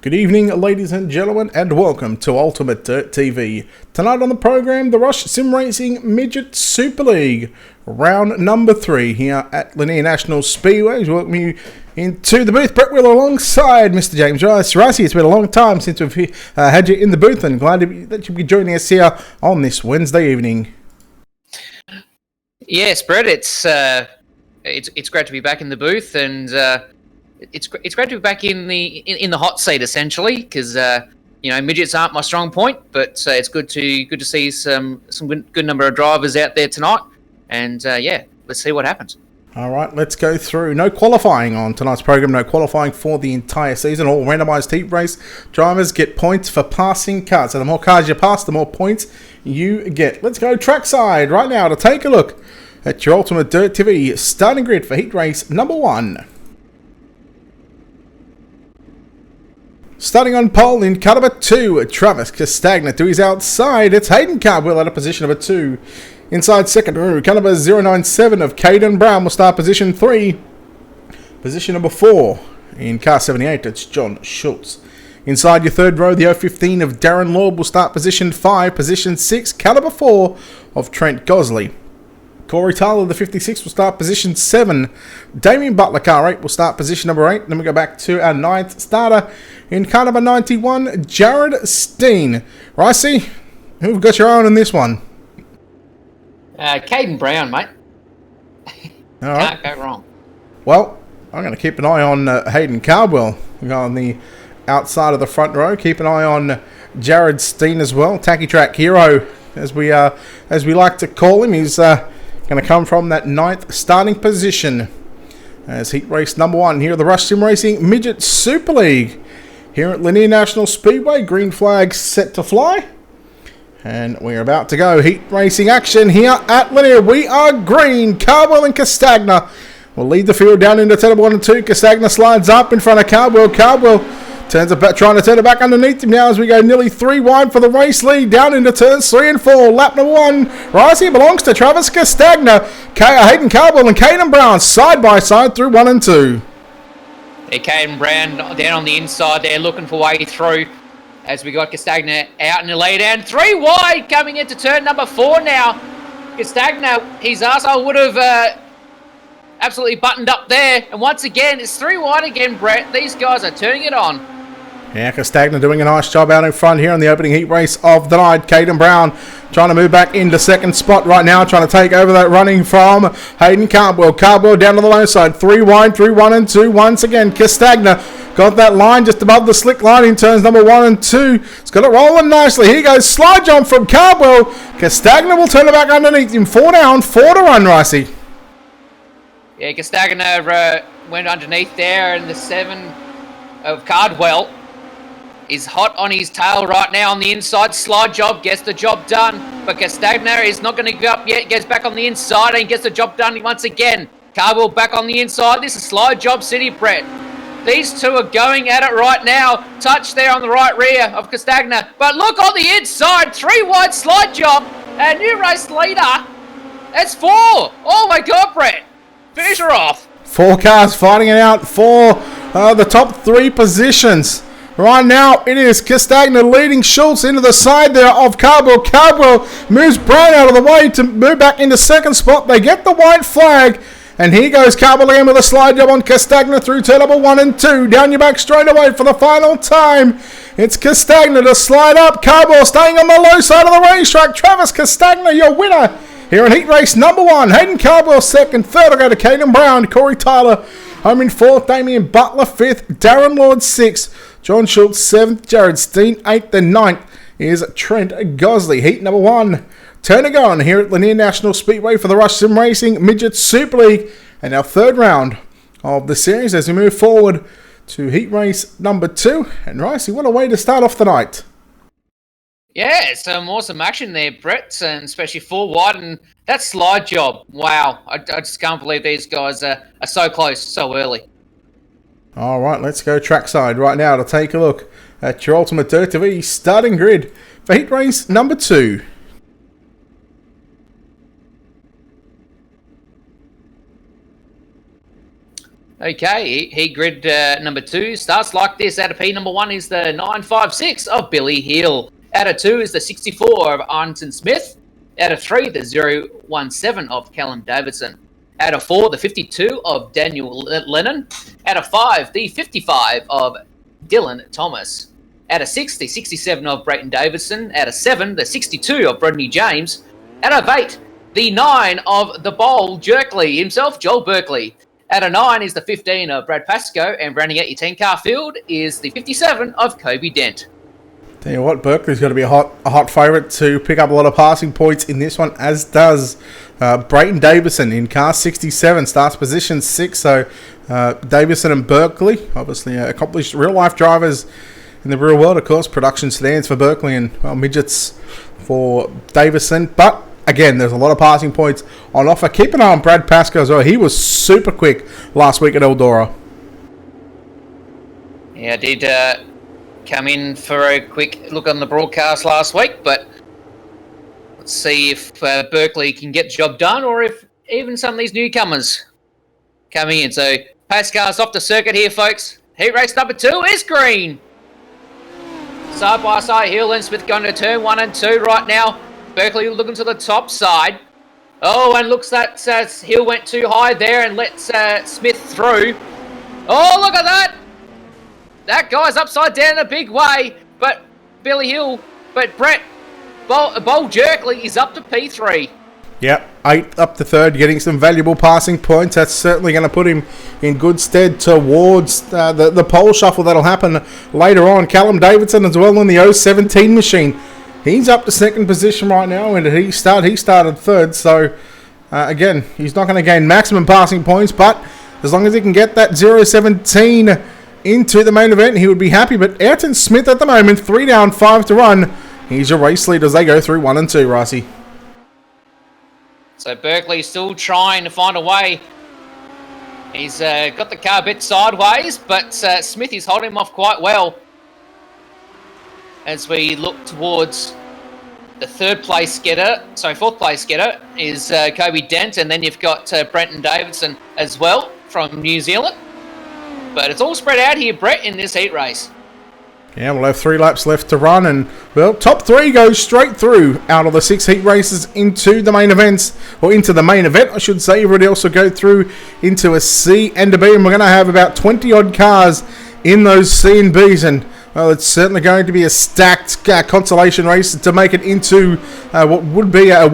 Good evening, ladies and gentlemen, and welcome to Ultimate Dirt TV. Tonight on the program, the Rush Sim Racing Midget Super League, round number 3 here at Lanier National Speedway. We welcome you into the booth. Brett Wheeler alongside Mr. James Rice. Ricey, it's been a long time since we've had you in the booth, and glad that you'll be joining us here on this Wednesday evening. Yes, Brett, it's great to be back in the booth, and it's great to be back in the hot seat essentially, because midgets aren't my strong point, but it's good to see some good number of drivers out there tonight, and let's see what happens. All right, let's go through. No qualifying on tonight's program. No qualifying for the entire season. All randomised heat race. Drivers get points for passing cars. So the more cars you pass, the more points you get. Let's go trackside right now to take a look at your Ultimate Dirt TV starting grid for heat race number 1. Starting on pole in car number 2, Travis Castagna to his outside. It's Hayden Cardwell out of position number 2. Inside second row, car number 097 of Caden Brown will start position 3. Position number 4 in car 78, it's John Schultz. Inside your third row, the 015 of Darren Lord will start position 5. Position 6, car number 4 of Trent Gosley. Corey Tyler, the 56, will start position 7. Damien Butler, car 8, will start position number 8. Then we go back to our 9th starter in car number 91, Jared Steen. Ricey, who've got your own in this one? Caden Brown, mate. All right. Can't go wrong. Well, I'm going to keep an eye on Hayden Cardwell on the outside of the front row. Keep an eye on Jared Steen as well. Tacky Track Hero, as we like to call him. He's going to come from that 9th starting position as heat race number 1 here at the Rush Sim Racing Midget Super League here at Lanier National Speedway. Green flag set to fly, and we're about to go. Heat racing action here at Lanier. We are green. Cardwell and Castagna will lead the field down into turn 1 and 2. Castagna slides up in front of Cardwell. Cardwell trying to turn it back underneath him now as we go nearly 3 wide for the race lead down into turns 3 and 4. Lap number 1. Rising belongs to Travis Castagna. Hayden Cardwell and Caden Brown side by side through 1 and 2. Caden Brown down on the inside there looking for way through as we got Castagna out in the lead, and 3 wide coming into turn number 4 now. Castagna, his arsehole would have absolutely buttoned up there, and once again it's 3 wide again, Brett. These guys are turning it on. Yeah, Castagna doing a nice job out in front here in the opening heat race of the night. Caden Brown trying to move back into second spot right now, trying to take over that running from Hayden Cardwell. Cardwell down to the low side, 3 wide through 1 and 2. Once again, Castagna got that line just above the slick line in turns number 1 and 2. It's got it rolling nicely. Here goes slide jump from Cardwell. Castagna will turn it back underneath him. 4 down, 4 to run, Ricey. Yeah, Castagna went underneath there, and the 7 of Cardwell is hot on his tail right now on the inside. Slide job gets the job done, but Castagna is not going to give up yet. Gets back on the inside and gets the job done once again. Cardwell back on the inside. This is slide job city, Brett. These two are going at it right now. Touch there on the right rear of Castagna, but look on the inside. 3 wide slide job, and new race leader. That's 4. Oh my God, Brett. Finish her off. 4 cars fighting it out for the top 3 positions. Right now, it is Castagna leading Schultz into the side there of Cardwell. Cardwell moves Brown out of the way to move back into second spot. They get the white flag. And here goes Cardwell again with a slide job on Castagna through turn number 1 and 2. Down your back straight away for the final time. It's Castagna to slide up. Cardwell staying on the low side of the racetrack. Travis Castagna, your winner here in heat race number 1. Hayden Cardwell second. Third will go to Caden Brown. Corey Tyler home in 4th. Damien Butler 5th. Darren Lord 6th. John Schultz 7th. Jared Steen 8th. And 9th is Trent Gosley. Heat number 1. Turn it on here at Lanier National Speedway for the Rush Sim Racing Midget Super League. And our 3rd round of the series as we move forward to heat race number 2. And Ricey, what a way to start off the night. Yeah, some awesome action there, Brett, and especially 4 wide, and that slide job. Wow, I just can't believe these guys are so close so early. All right, let's go trackside right now to take a look at your Ultimate Dirt TV starting grid for heat race number 2. Okay, heat grid number 2 starts like this. Out of P, number 1 is the 956 of Billy Hill. Out of 2 is the 64 of Arnton Smith. Out of 3, the 017 of Callum Davidson. Out of 4, the 52 of Daniel Lennon. Out of 5, the 55 of Dylan Thomas. Out of 6, the 67 of Brayton Davidson. Out of 7, the 62 of Rodney James. Out of 8, the 9 of the Bowl Jerkley himself, Joel Berkeley. Out of 9 is the 15 of Brad Pascoe, and rounding out your 10-car field is the 57 of Kobe Dent. Tell you what, Berkeley's got to be a hot favourite to pick up a lot of passing points in this one, as does Brayton Davison in car 67, starts position 6. So Davison and Berkeley, obviously accomplished real-life drivers in the real world. Of course, production sedans for Berkeley and midgets for Davison, but again, there's a lot of passing points on offer. Keep an eye on Brad Pascoe as well. He was super quick last week at Eldora. Yeah, I did come in for a quick look on the broadcast last week, but let's see if Berkeley can get the job done, or if even some of these newcomers coming in. So Pascal's off the circuit here, folks. Heat race number 2 is green. Side by side, Hill and Smith going to turn 1 and 2 right now. Berkeley looking to the top side. Oh, and looks that Hill went too high there and let Smith through. Oh, look at that! That guy's upside down in a big way. But Billy Hill, but Brett Bowl Jerkley is up to P3. Yep, 8 up to 3rd, getting some valuable passing points. That's certainly going to put him in good stead towards the pole shuffle that'll happen later on. Callum Davidson as well on the 017 machine. He's up to 2nd position right now, and he started 3rd. So, again, he's not going to gain maximum passing points, but as long as he can get that 017 into the main event, he would be happy. But Ayrton Smith at the moment, 3 down, 5 to run. He's your race leader as they go through 1 and 2, Ricey. So Berkeley's still trying to find a way. He's got the car a bit sideways, but Smith is holding him off quite well. As we look towards the 4th place getter is Kobe Dent, and then you've got Brenton Davidson as well from New Zealand. But it's all spread out here, Brett, in this heat race. Yeah, we'll have 3 laps left to run, and, well, top 3 goes straight through out of the 6 heat races into the main events, or into the main event, I should say. Everybody else will go through into a C and a B, and we're going to have about 20-odd cars in those C and Bs, and, well, it's certainly going to be a stacked consolation race to make it into what will be a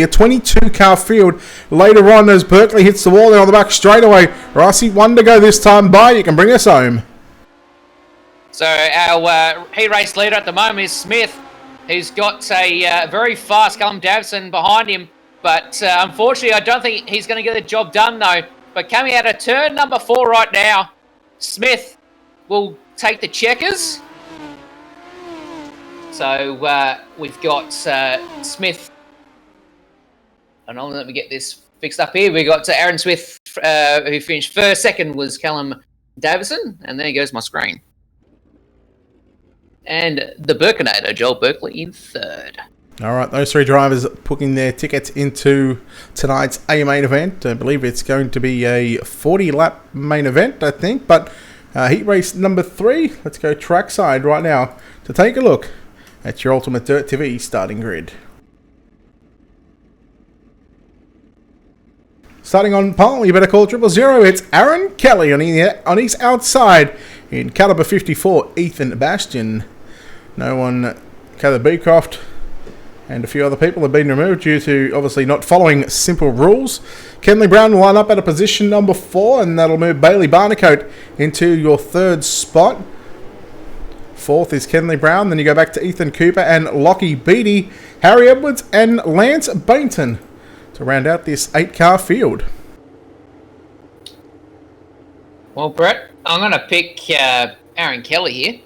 22-car field later on as Berkeley hits the wall there on the back straightaway. Ricey, 1 to go this time by. You can bring us home. So our heat race leader at the moment is Smith. He's got a very fast Callum Davison behind him. But unfortunately, I don't think he's going to get the job done, though. But coming out of turn number 4 right now, Smith will take the checkers. So we've got Smith. And let me get this fixed up here. We've got Aaron Smith, who finished 1st. 2nd was Callum Davison. And there goes my screen. And the Burkinator, Joel Berkeley, in 3rd. All right, those 3 drivers booking their tickets into tonight's A main event. I believe it's going to be a 40-lap main event, I think. But heat race number 3, let's go trackside right now to take a look at your Ultimate Dirt TV starting grid. Starting on pole, you better call 000. It's Aaron Kelly on his outside in caliber 54, Ethan Bastian. No one, Caleb Beecroft, and a few other people have been removed due to obviously not following simple rules. Kenley Brown will line up at a position number 4, and that'll move Bailey Barnacote into your 3rd spot. 4th is Kenley Brown. Then you go back to Ethan Cooper and Lockie Beattie, Harry Edwards, and Lance Bainton to round out this 8-car field. Well, Brett, I'm going to pick Aaron Kelly here.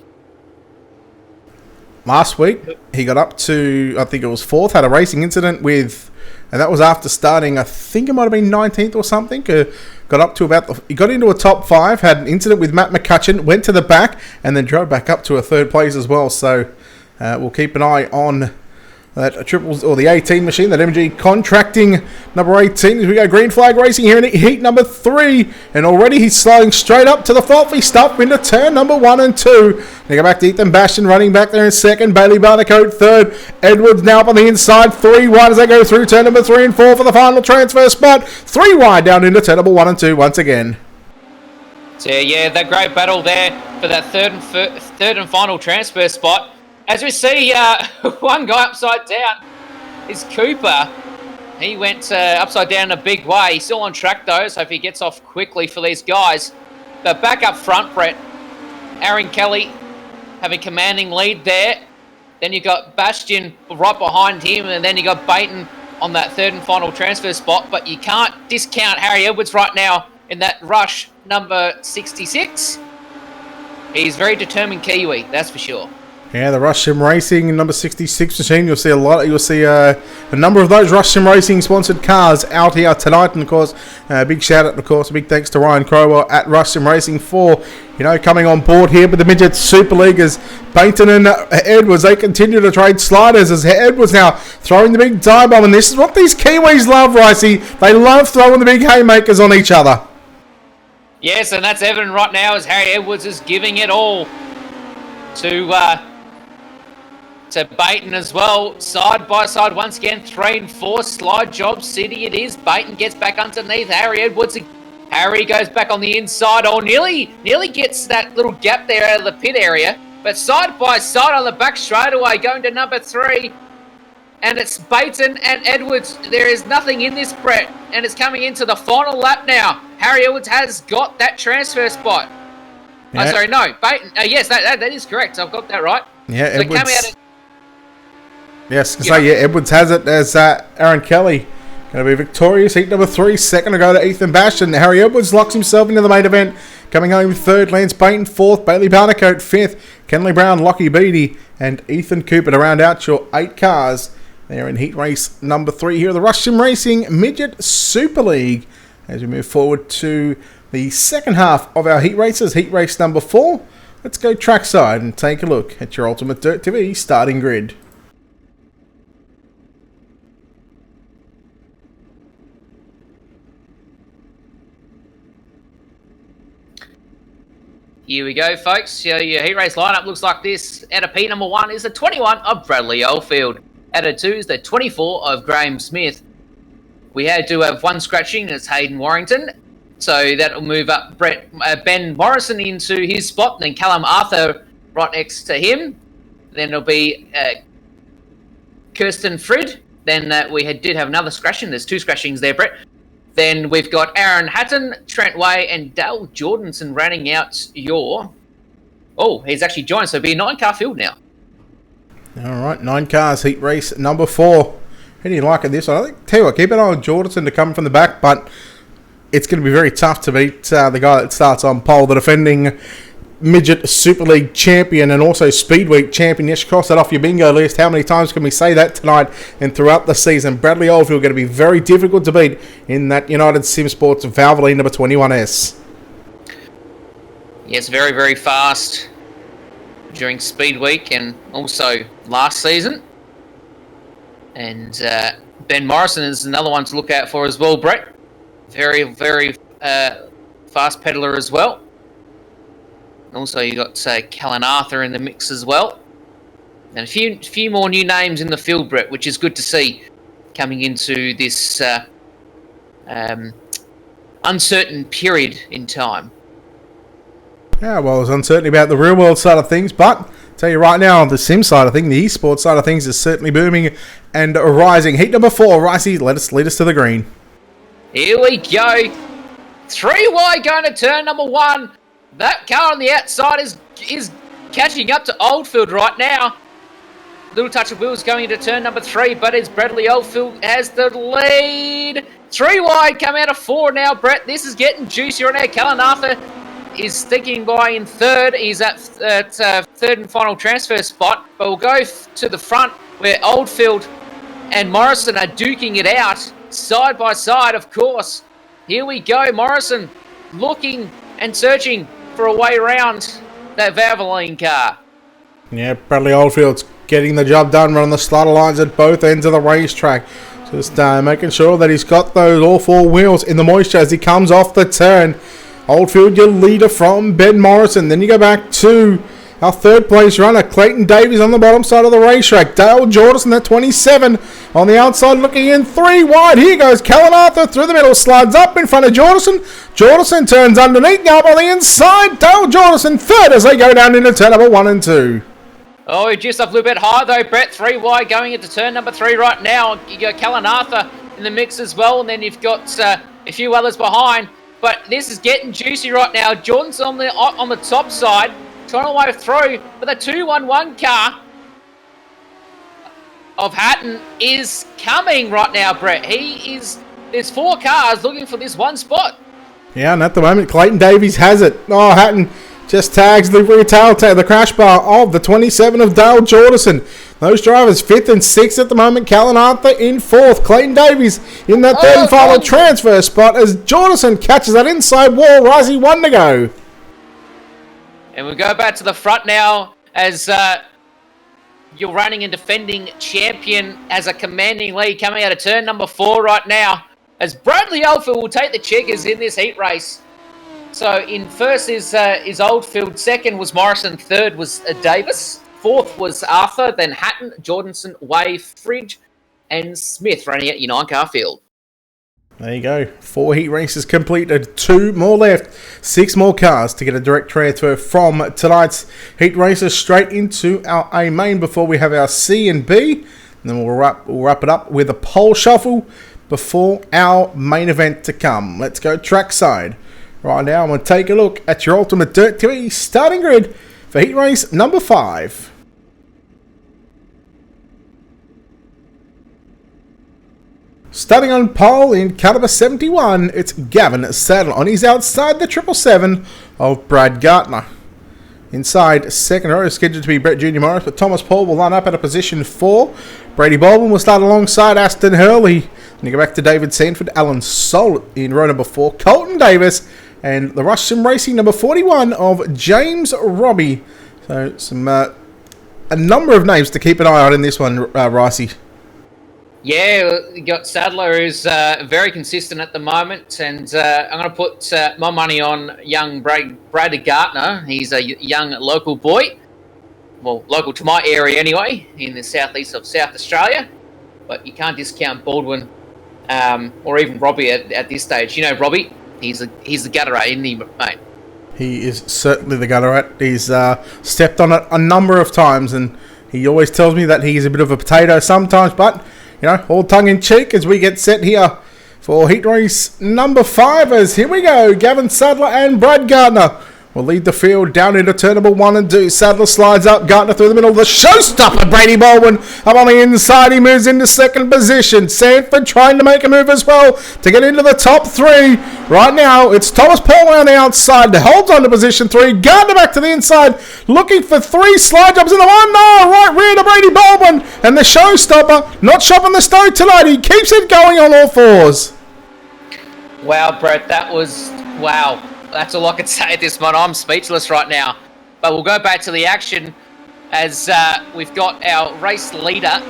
Last week, he got up to, I think it was 4th, had a racing incident with, and that was after starting, I think it might have been 19th or something. Got up to he got into a top 5, had an incident with Matt McCutcheon, went to the back, and then drove back up to a 3rd place as well. So we'll keep an eye on that triples, or the 18 machine, that MG contracting number 18. As we go green flag racing here in heat number 3, and already he's sliding straight up to the faulty stop into turn number 1 and 2. They go back to Ethan Bastion running back there in second, Bailey Barnacote third, Edwards now up on the inside, 3 wide as they go through turn number 3 and 4 for the final transfer spot. 3 wide down into turn number 1 and 2 once again. So yeah, that great battle there for that third and final transfer spot. As we see, one guy upside down is Cooper. He went upside down in a big way. He's still on track though, so if he gets off quickly for these guys. But back up front, Brett, Aaron Kelly having commanding lead there. Then you got Bastion right behind him, and then you got Baton on that third and final transfer spot. But you can't discount Harry Edwards right now in that rush number 66. He's very determined Kiwi, that's for sure. Yeah, the Rush Sim Racing number 66 machine. You'll see a lot. You'll see a number of those Rush Sim Racing sponsored cars out here tonight. And of course, big shout out, of course, a big thanks to Ryan Crowell at Rush Sim Racing for coming on board here with the Midget Super League as Bainton and Edwards, they continue to trade sliders as Edwards now throwing the big dive bomb. And this is what these Kiwis love, Ricey. They love throwing the big haymakers on each other. Yes, and that's evident right now as Harry Edwards is giving it all to Baton as well. Side by side once again, 3 and 4, slide job city it is. Baton gets back underneath Harry Edwards. Harry goes back on the inside. Oh, nearly gets that little gap there out of the pit area. But side by side on the back straightaway, going to number 3. And it's Baton and Edwards. There is nothing in this, Brett. And it's coming into the final lap now. Harry Edwards has got that transfer spot. Yeah. Oh, sorry, no. Baton. Yes, that is correct. I've got that right. Yeah, so Edwards. Edwards has it as Aaron Kelly going to be victorious. Heat number 3, second to go to Ethan Bastion. Harry Edwards locks himself into the main event. Coming home third, Lance Baton fourth, Bailey Barnacote fifth, Kenley Brown, Lockie Beattie, and Ethan Cooper to round out your 8 cars. They're in heat race number 3 here, the Rush Sim Racing Midget Super League. As we move forward to the second half of our heat races, heat race number 4. Let's go trackside and take a look at your Ultimate Dirt TV starting grid. Here we go, folks. So your heat race lineup looks like this. Out of P number 1 is the 21 of Bradley Oldfield. Out of 2 is the 24 of Graham Smith. We do have one scratching, and it's Hayden Warrington. So that'll move up Ben Morrison into his spot, and then Callum Arthur right next to him. Then it'll be Kirsten Frid. Then we did have another scratching. There's 2 scratchings there, Brett. Then we've got Aaron Hatton, Trent Way, and Dale Jordanson rounding out your... Oh, he's actually joined, so it'll be a 9-car field now. All right, 9 cars, heat race number 4. How do you like this one? I think, tell you what, keep an eye on Jordanson to come from the back, but it's going to be very tough to beat the guy that starts on pole, the defending Midget Super League champion and also Speed Week champion. Yes, cross that off your bingo list. How many times can we say that tonight and throughout the season? Bradley Oldfield going to be very difficult to beat in that United Sim Sports Valvoline number 21S. Yes, very, very fast during Speed Week and also last season. And Ben Morrison is another one to look out for as well, Brett. Very, very fast peddler as well. And also you got Callan Arthur in the mix as well. And a few more new names in the field, Brett, which is good to see coming into this uncertain period in time. Yeah, well, there's uncertainty about the real world side of things, but I'll tell you right now, the sim side of things, the esports side of things is certainly booming and rising. Heat number 4, Ricey, lead us to the green. Here we go. 3 wide going to turn number 1. That car on the outside is catching up to Oldfield right now. Little touch of wheels going into turn number 3, but it's Bradley Oldfield has the lead. 3 wide, come out of 4 now, Brett. This is getting juicier on there. Callan Arthur is sticking by in third. He's at third and final transfer spot, but we'll go to the front where Oldfield and Morrison are duking it out side by side, of course. Here we go. Morrison looking and searching for a way around that Valvoline car. Yeah, Bradley Oldfield's getting the job done, running the slaughter lines at both ends of the racetrack. Just making sure that he's got those all four wheels in the moisture as he comes off the turn. Oldfield, your leader from Ben Morrison. Then you go back to our third place runner, Clayton Davies, on the bottom side of the racetrack. Dale Jordison at 27 on the outside, looking in 3 wide. Here goes Callan Arthur through the middle, slides up in front of Jordison. Jordison turns underneath, now up on the inside. Dale Jordison third as they go down into turn number 1 and 2. Oh, just up a little bit high though, Brett. 3 wide going into turn number 3 right now. You got Callan Arthur in the mix as well, and then you've got a few others behind. But this is getting juicy right now. Jordan's on the top side, trying to wave through, but the 211 car of Hatton is coming right now, Brett. There's 4 cars looking for this one spot. Yeah, and at the moment, Clayton Davies has it. Oh, Hatton just tags the rear tail tag, the crash bar of the 27 of Dale Jordison. Those drivers 5th and 6th at the moment. Callan Arthur in 4th. Clayton Davies in that third and final transfer spot as Jordison catches that inside wall. Rising 1 to go. And we go back to the front now as your running and defending champion has a commanding lead coming out of turn number 4 right now. As Bradley Oldfield will take the checkers in this heat race. So in first is Oldfield, second was Morrison, third was Davis, fourth was Arthur, then Hatton, Jordanson, Wave, Fridge, and Smith running at your 9-car field. There you go. 4 heat races completed, 2 more left, 6 more cars to get a direct transfer from tonight's heat races straight into our A main before we have our C and B. And then we'll wrap it up with a pole shuffle before our main event to come. Let's go trackside. Right now, I'm going to take a look at your Ultimate Dirt TV starting grid for heat race number 5. Starting on pole in caliber 71, it's Gavin Saddle on his outside the 777 of Brad Gartner. Inside second row is scheduled to be Brett Jr. Morris, but Thomas Paul will line up at a position 4. Brady Baldwin will start alongside Aston Hurley. And you go back to David Sanford, Alan Soul in row number 4, Colton Davis, and the Rush Sim Racing number 41 of James Robbie. So a number of names to keep an eye on in this one, Ricey. Yeah, you got Sadler, who's very consistent at the moment, and I'm going to put my money on young Brad Gartner. He's a young local boy, well, local to my area anyway, in the southeast of South Australia. But you can't discount Baldwin or even Robbie at this stage. You know, Robbie, he's the gutter rat, isn't he, mate? He is certainly the gutter rat. He's stepped on it a number of times, and he always tells me that he's a bit of a potato sometimes, but you know, all tongue-in-cheek as we get set here for heat race number 5. As here we go, Gavin Sadler and Brad Gardner will lead the field down into turn number 1 and 2. Sadler slides up, Gardner through the middle. The showstopper, Brady Baldwin, up on the inside. He moves into second position. Sanford trying to make a move as well to get into the top 3. Right now, it's Thomas Paul on the outside that holds on to position 3. Gardner back to the inside, looking for 3 slide jumps in the one. No, right rear to Brady Baldwin. And the showstopper, not shopping the stove tonight. He keeps it going on all 4s. Wow, Brett, that was... wow. That's all I can say at this moment. I'm speechless right now. But we'll go back to the action as we've got our race leader.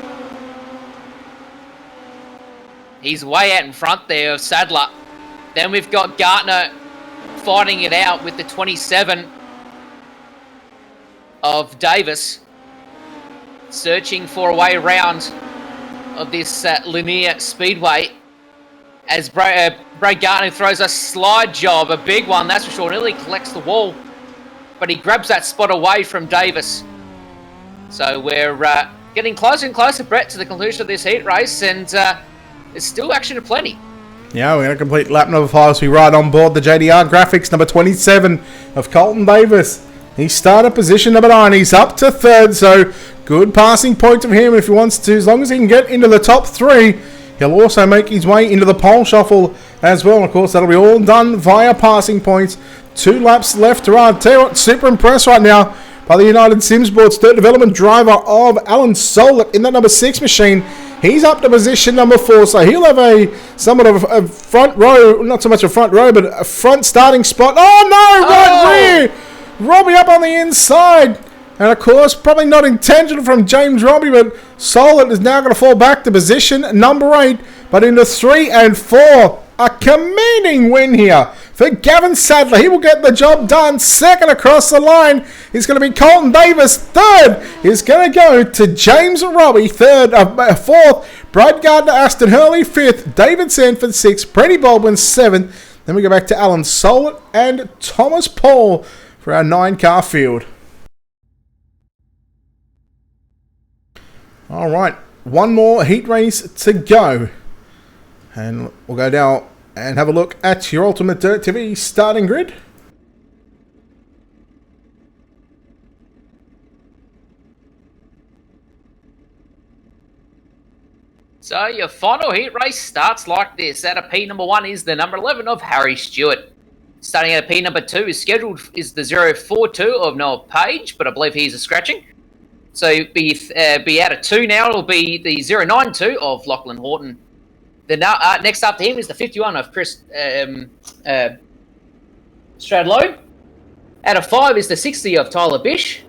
He's way out in front there of Sadler. Then we've got Gartner fighting it out with the 27 of Davis. Searching for a way around of this Lanier Speedway. As Brad Gartner throws a slide job, a big one, that's for sure. Nearly collects the wall, but he grabs that spot away from Davis. So we're getting closer and closer, Brett, to the conclusion of this heat race, and there's still action aplenty. Yeah, we're going to complete lap number 5 as we ride on board the JDR graphics, number 27 of Colton Davis. He started position number 9. He's up to 3rd, so good passing point of him if he wants to. As long as he can get into the top 3, he'll also make his way into the pole shuffle as well. And of course, that'll be all done via passing points. 2 laps left to ride. Tell you what, super impressed right now by the United Sims Boards third development driver of Alan Solet in that number 6 machine. He's up to position number 4, so he'll have a somewhat of a front row, not so much a front row, but a front starting spot. Oh no, right rear! Robbie up on the inside. And of course, probably not intentional from James Robbie, but Solid is now going to fall back to position number 8. But into 3 and 4, a commanding win here for Gavin Sadler. He will get the job done. Second across the line is going to be Colton Davis. Third is going to go to James Robbie. Fourth, Brad Gardner, Aston Hurley. Fifth, David Sanford. Sixth, Brenny Baldwin. Seventh. Then we go back to Alan Solid and Thomas Paul for our 9-car field. All right, one more heat race to go. And we'll go down and have a look at your Ultimate Dirt TV starting grid. So your final heat race starts like this. Out of P number 1 is the number 11 of Harry Stewart. Starting out of P number 2 is the 042 of Noah Page, but I believe he's a scratching. So be out of 2 now. It'll be the 092 of Lachlan Horton. Next up to him is the 51 of Chris Stradlow. Out of 5 is the 60 of Tyler Bish.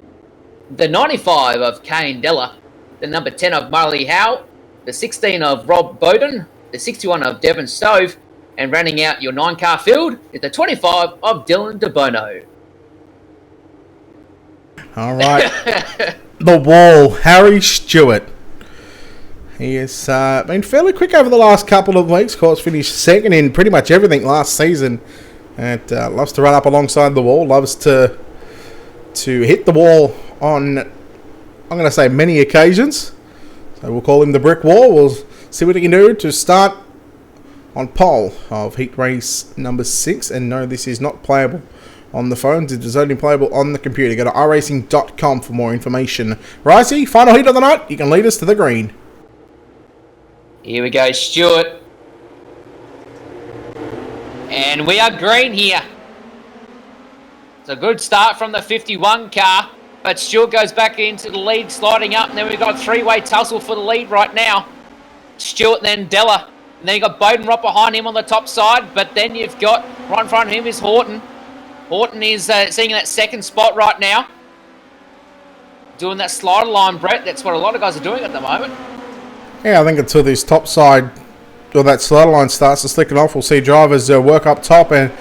The 95 of Kane Della. The number 10 of Marley Howe. The 16 of Rob Bowden. The 61 of Devon Stove. And rounding out your 9-car field is the 25 of Dylan DeBono. All right. The wall, Harry Stewart. He has been fairly quick over the last couple of weeks. Of course, finished second in pretty much everything last season. And loves to run up alongside the wall. Loves to hit the wall on, I'm going to say, many occasions. So we'll call him the brick wall. We'll see what he can do to start on pole of heat race number 6. And no, this is not playable on the phones. It is only playable on the computer. Go to iRacing.com for more information. Ricey, final heat of the night. You can lead us to the green. Here we go, Stewart. And we are green here. It's a good start from the 51 car. But Stewart goes back into the lead, sliding up. And then we've got a 3-way tussle for the lead right now. Stewart, then Della. And then you've got Bowden right behind him on the top side. But then you've got, right in front of him is Horton. Horton is sitting in that second spot right now. Doing that slider line, Brett. That's what a lot of guys are doing at the moment. Yeah, I think until this top side, or that slider line starts to slicken off, we'll see drivers work up top and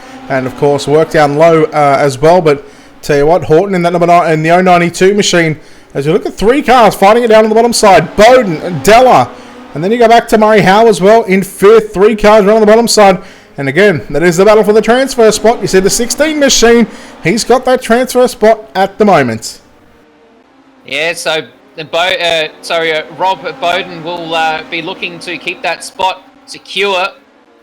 of course work down low as well. But tell you what, Horton in that number 9 in the 092 machine, as you look at 3 cars fighting it down on the bottom side, Bowden and Della, and then you go back to Murray Howe as well in 5th, 3 cars right on the bottom side. And again, that is the battle for the transfer spot. You see the 16 machine, he's got that transfer spot at the moment. Yeah, so Rob Bowden will be looking to keep that spot secure,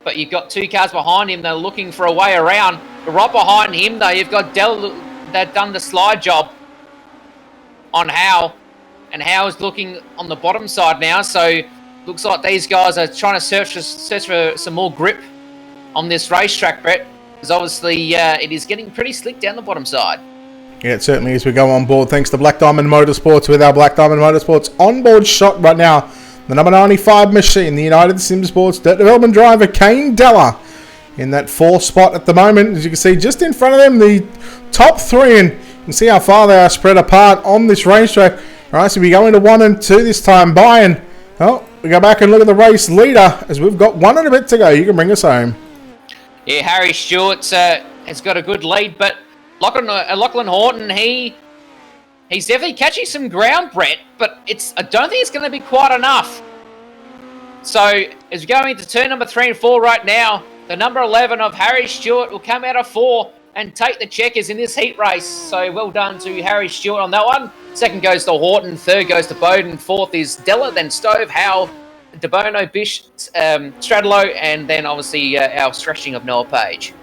but you've got 2 cars behind him that are looking for a way around. But right behind him, though, you've got Dell that done the slide job on Howe, and Howe's looking on the bottom side now. So looks like these guys are trying to search for some more grip on this racetrack, Brett, because obviously it is getting pretty slick down the bottom side. Yeah, it certainly is. We go on board thanks to Black Diamond Motorsports with our Black Diamond Motorsports onboard shot right now. The number 95 machine, the United Sim Sports Dirt Development driver, Kane Della, in that 4th spot at the moment. As you can see, just in front of them, the top 3, and you can see how far they are spread apart on this racetrack. All right, so we go into 1 and 2 this time by, and we go back and look at the race leader as we've got 1 and a bit to go. You can bring us home. Yeah, Harry Stewart has got a good lead, but Lachlan Horton, he's definitely catching some ground, Brett, but I don't think it's going to be quite enough. So, as we go into turn number 3 and 4 right now, the number 11 of Harry Stewart will come out of 4 and take the checkers in this heat race. So, well done to Harry Stewart on that one. Second goes to Horton, third goes to Bowden, fourth is Della, then Stove, Howe, DeBono, Bish, Stradlow, and then obviously our stretching of Noah Page.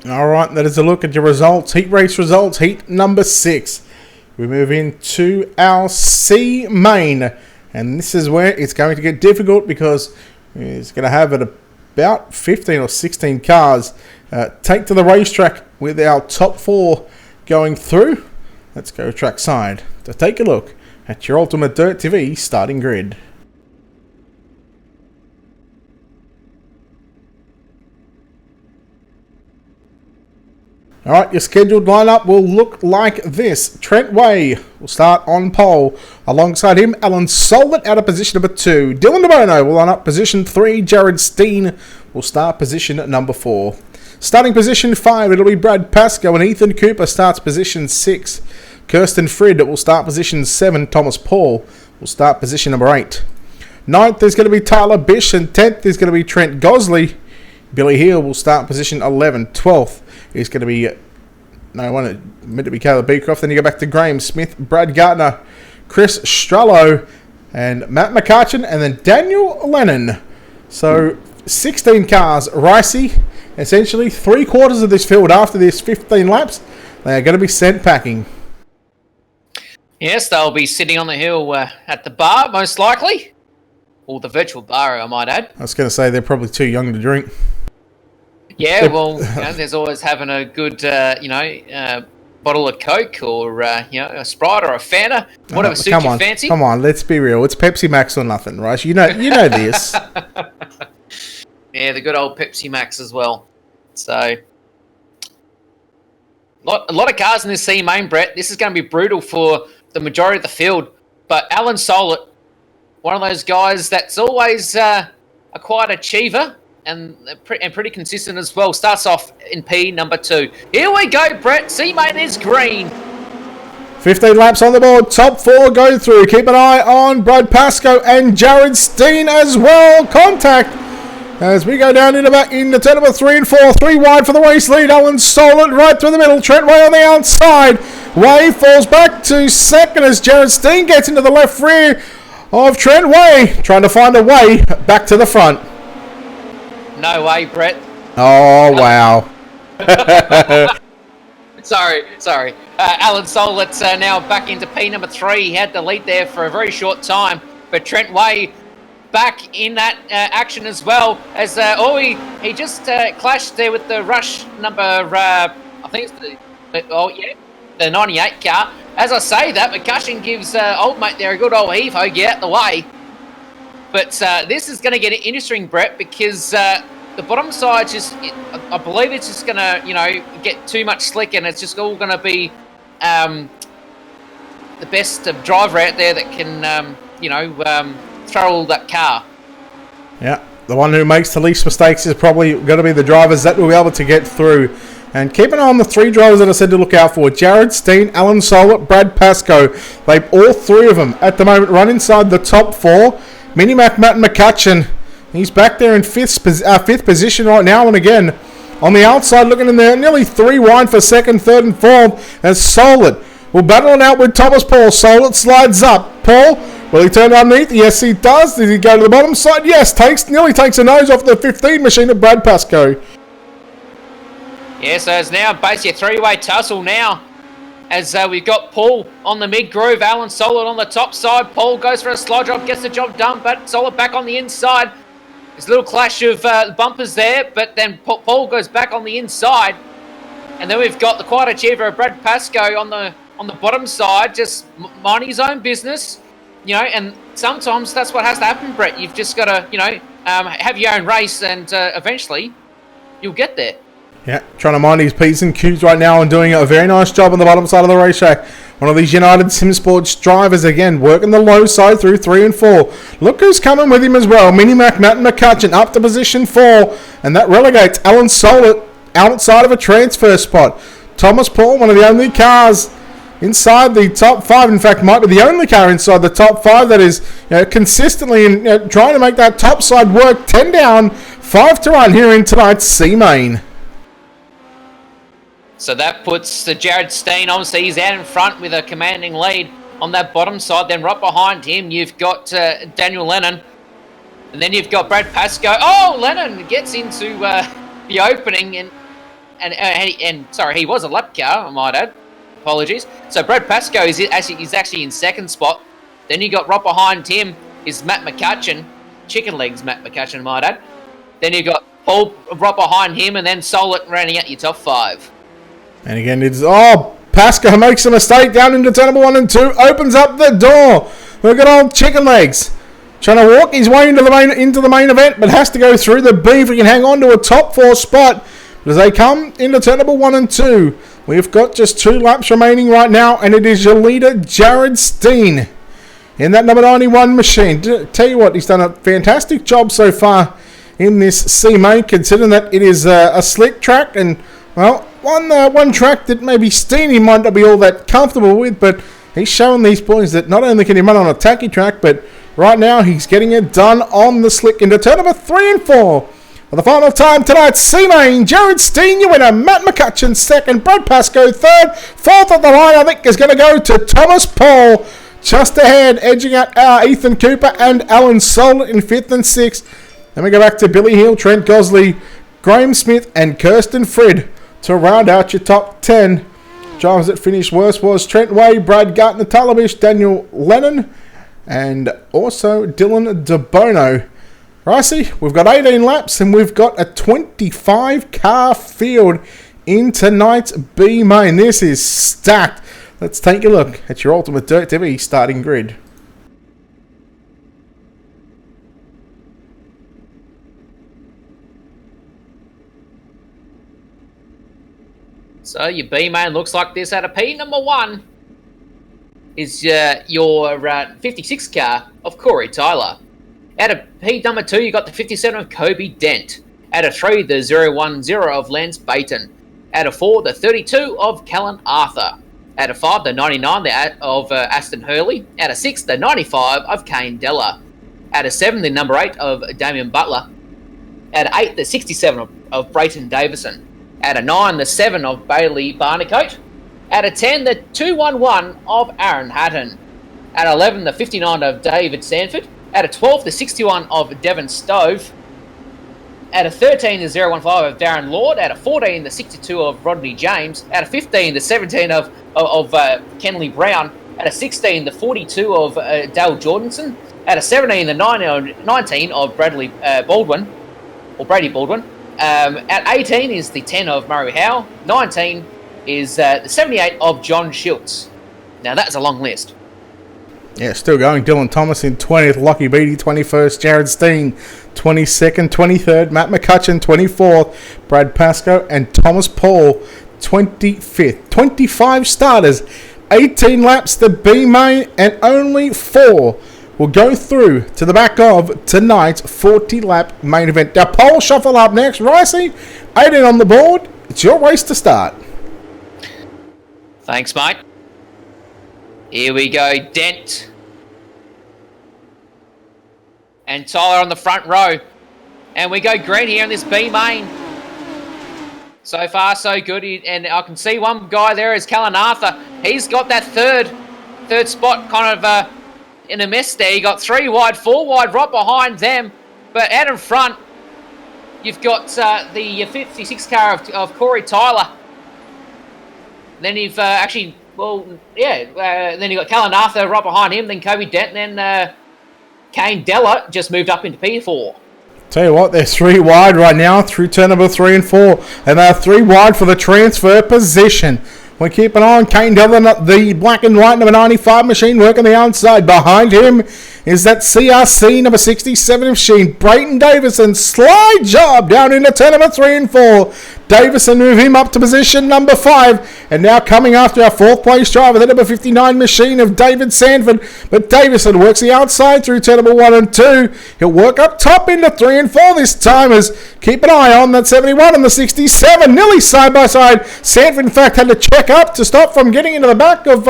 All right, that is a look at your results. Heat race results, heat number 6. We move into our C main, and this is where it's going to get difficult because it's going to have about 15 or 16 cars take to the racetrack with our top 4 going through. Let's go trackside to take a look at your Ultimate Dirt TV starting grid. All right, your scheduled lineup will look like this. Trent Way will start on pole. Alongside him, Alan Solent out of position number 2. Dylan DeBono will line up position 3. Jared Steen will start position number 4. Starting position 5, it'll be Brad Pascoe, and Ethan Cooper starts position 6. Kirsten Frid will start position 7. Thomas Paul will start position number 8. 9th is going to be Tyler Bish, and 10th is going to be Trent Gosley. Billy Hill will start position 11. 12th is going to be meant to be Caleb Beecroft. Then you go back to Graham Smith, Brad Gardner, Chris Strello, and Matt McCutcheon, and then Daniel Lennon. So 16 cars. Ricey, essentially 3/4 of this field after this 15 laps, they are going to be sent packing. Yes, they'll be sitting on the hill at the bar, most likely. Or the virtual bar, I might add. I was going to say they're probably too young to drink. Yeah, well, there's always having a good, bottle of Coke or, a Sprite or a Fanta, whatever suits your fancy. Come on, let's be real. It's Pepsi Max or nothing, right? You know this. Yeah, the good old Pepsi Max as well. So, a lot of cars in this C main, Brett. This is going to be brutal for the majority of the field. But Alan Solent, one of those guys that's always a quiet achiever and pretty consistent as well. Starts off in P number 2. Here we go, Brett. C-Main is green. 15 laps on the board. Top 4 go through. Keep an eye on Brad Pascoe and Jared Steen as well. Contact as we go down into turn number 3 and 4. 3 wide for the race lead. Alan Solent right through the middle. Trent Way on the outside. Way falls back to second as Jared Steen gets into the left rear of Trent Way, trying to find a way back to the front. No way, Brett. Oh, wow. Sorry. Alan Solent's now back into P number 3. He had the lead there for a very short time, but Trent Way back in that action as well as he just clashed there with the rush number, I think it's the 98 car. As I say that, McCutcheon gives old mate there a good old heave-ho, get out the way. But this is going to get interesting, Brett, because the bottom side I believe it's just going to, get too much slick, and it's just all going to be the best driver out there that can, throw all that car. Yeah, the one who makes the least mistakes is probably going to be the drivers that will be able to get through. And keep an eye on the 3 drivers that I said to look out for. Jared Steen, Alan Solent, Brad Pascoe. All 3 of them at the moment run inside the top 4. Mini-Mac Matt McCutcheon, he's back there in 5th position right now. And again, on the outside looking in there, nearly 3 wide for 2nd, 3rd and 4th. As Solent will battle it out with Thomas Paul. Solent slides up. Paul, will he turn underneath? Yes, he does. Did he go to the bottom side? Yes, nearly takes a nose off the 15 machine of Brad Pascoe. Yeah, so it's now basically a 3-way tussle now. As we've got Paul on the mid-groove, Alan Solent on the top side. Paul goes for a slide drop, gets the job done, but Solent back on the inside. There's a little clash of bumpers there, but then Paul goes back on the inside. And then we've got the quiet achiever of Brad Pascoe on the bottom side, just minding his own business. And sometimes that's what has to happen, Brett. You've just got to, have your own race, and eventually you'll get there. Yeah, trying to mind his P's and Q's right now and doing a very nice job on the bottom side of the racetrack. One of these United Sim Sports drivers again, working the low side through 3 and 4. Look who's coming with him as well. Mini-Mac Matt McCutcheon up to position 4. And that relegates Alan Solent outside of a transfer spot. Thomas Paul, one of the only cars inside the top 5. In fact, might be the only car inside the top 5 that is consistently trying to make that top side work. 10 down, 5 to run here in tonight's C-Main. So that puts Jared Steen, obviously he's out in front with a commanding lead on that bottom side. Then right behind him, you've got Daniel Lennon. And then you've got Brad Pascoe. Oh, Lennon gets into the opening. And sorry, he was a lap car, I might add. Apologies. So Brad Pascoe is actually in 2nd spot. Then you got right behind him is Matt McCutcheon. Chicken legs Matt McCutcheon, I might add. Then you got Paul right behind him, and then Solent rounding out your top 5. And again, Pascoe makes a mistake down into turn number 1 and 2, opens up the door. Look at old Chicken Legs trying to walk his way into the main event, but has to go through the B if he can hang on to a top 4 spot. As they come into turn number 1 and 2, we've got just 2 laps remaining right now, and it is your leader, Jared Steen, in that number 91 machine. Tell you what, he's done a fantastic job so far in this C-Main, considering that it is a slick track, and, well, one track that maybe Steenie might not be all that comfortable with, but he's showing these boys that not only can he run on a tacky track, but right now he's getting it done on the slick into turn number 3 and 4. For the final time tonight, C-Main, Jared Steen, your winner, Matt McCutcheon second, Brad Pascoe third, fourth on the line I think is going to go to Thomas Paul, just ahead, edging out Ethan Cooper and Alan Solan in 5th and 6th. Then we go back to Billy Hill, Trent Gosley, Graham Smith and Kirsten Frid to round out your top 10. Drivers that finished worst was Trent Way, Brad Gartner Talabish, Daniel Lennon, and also Dylan DeBono. Ricey, we've got 18 laps and we've got a 25 car field in tonight's B main. This is stacked. Let's take a look at your Ultimate Dirt TV starting grid. So your B main looks like this. At a P number 1 is your 56 car of Corey Tyler. At a P number 2, you got the 57 of Kobe Dent. At a 3, the 010 of Lance Baton. At a 4, the 32 of Callan Arthur. At a 5, the 99 of Aston Hurley. At a 6, the 95 of Kane Della. At a 7, the number 8 of Damien Butler. At a 8, the 67 of Brayton Davison. At a 9, the 7 of Bailey Barnicoat. At a 10, the 211 of Aaron Hatton. At 11, the 59 of David Sanford. At a 12, the 61 of Devon Stove. At a 13, the 015 of Darren Lord. At a 14, the 62 of Rodney James. At a 15, the 17 of Kenley Brown. At a 16, the 42 of Dale Jordanson. At a 17, the 19 of Bradley Baldwin, or Brady Baldwin. At 18 is the 10 of Murray Howe. 19 is the 78 of John Schultz. Now that's a long list. Yeah, still going. Dylan Thomas in 20th, Lockie Beattie 21st, Jared Steen 22nd, 23rd, Matt McCutcheon 24th, Brad Pascoe and Thomas Paul 25th. 25 starters, 18 laps to B main, and only 4 will go through to the back of tonight's 40-lap main event. Now, pole shuffle up next. Ricey, 18 on the board. It's your race to start. Thanks, mate. Here we go, Dent and Tyler on the front row. And we go green here in this B main. So far, so good. And I can see one guy there is Callan Arthur. He's got that third spot kind of in a mess there. You got 3 wide, 4 wide right behind them. But out in front, you've got the 56 car of Corey Tyler. Then you've then you got Callan Arthur right behind him, then Kobe Dent, and then Kane Della just moved up into P4. Tell you what, they're 3 wide right now through turn number 3 and 4, and they're 3 wide for the transfer position. We keep an eye on Kane Della, the black and white number 95 machine working the outside. Behind him is that CRC number 67 machine, Brayton Davison. Slide job down into turn number 3 and 4. Davison move him up to position number 5. And now coming after our 4th place driver, the number 59 machine of David Sanford. But Davison works the outside through turn number 1 and 2. He'll work up top into 3 and 4 this time, as keep an eye on that 71 and the 67. Nearly side by side. Sanford, in fact, had to check up to stop from getting into the back of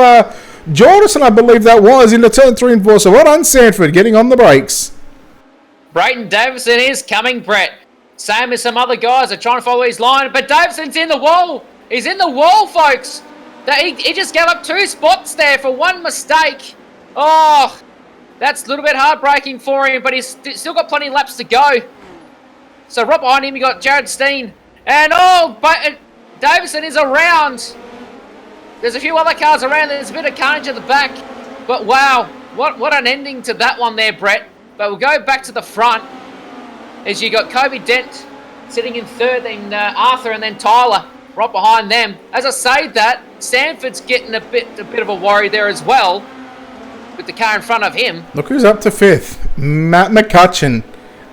Jordison, I believe that was, into turn 3 and 4. So well done, Sanford, getting on the brakes. Brayton Davison is coming, Brett. Same as some other guys are trying to follow his line, but Davison's in the wall. He's in the wall, folks. He just gave up 2 spots there for one mistake. Oh, that's a little bit heartbreaking for him, but he's still got plenty of laps to go. So right behind him, you got Jared Steen. And Davison is around. There's a few other cars around. There's a bit of carnage at the back. But wow, what an ending to that one there, Brett. But we'll go back to the front. As you got Kobe Dent sitting in 3rd, then Arthur, and then Tyler right behind them. As I say that, Sanford's getting a bit of a worry there as well with the car in front of him. Look who's up to 5th. Matt McCutcheon.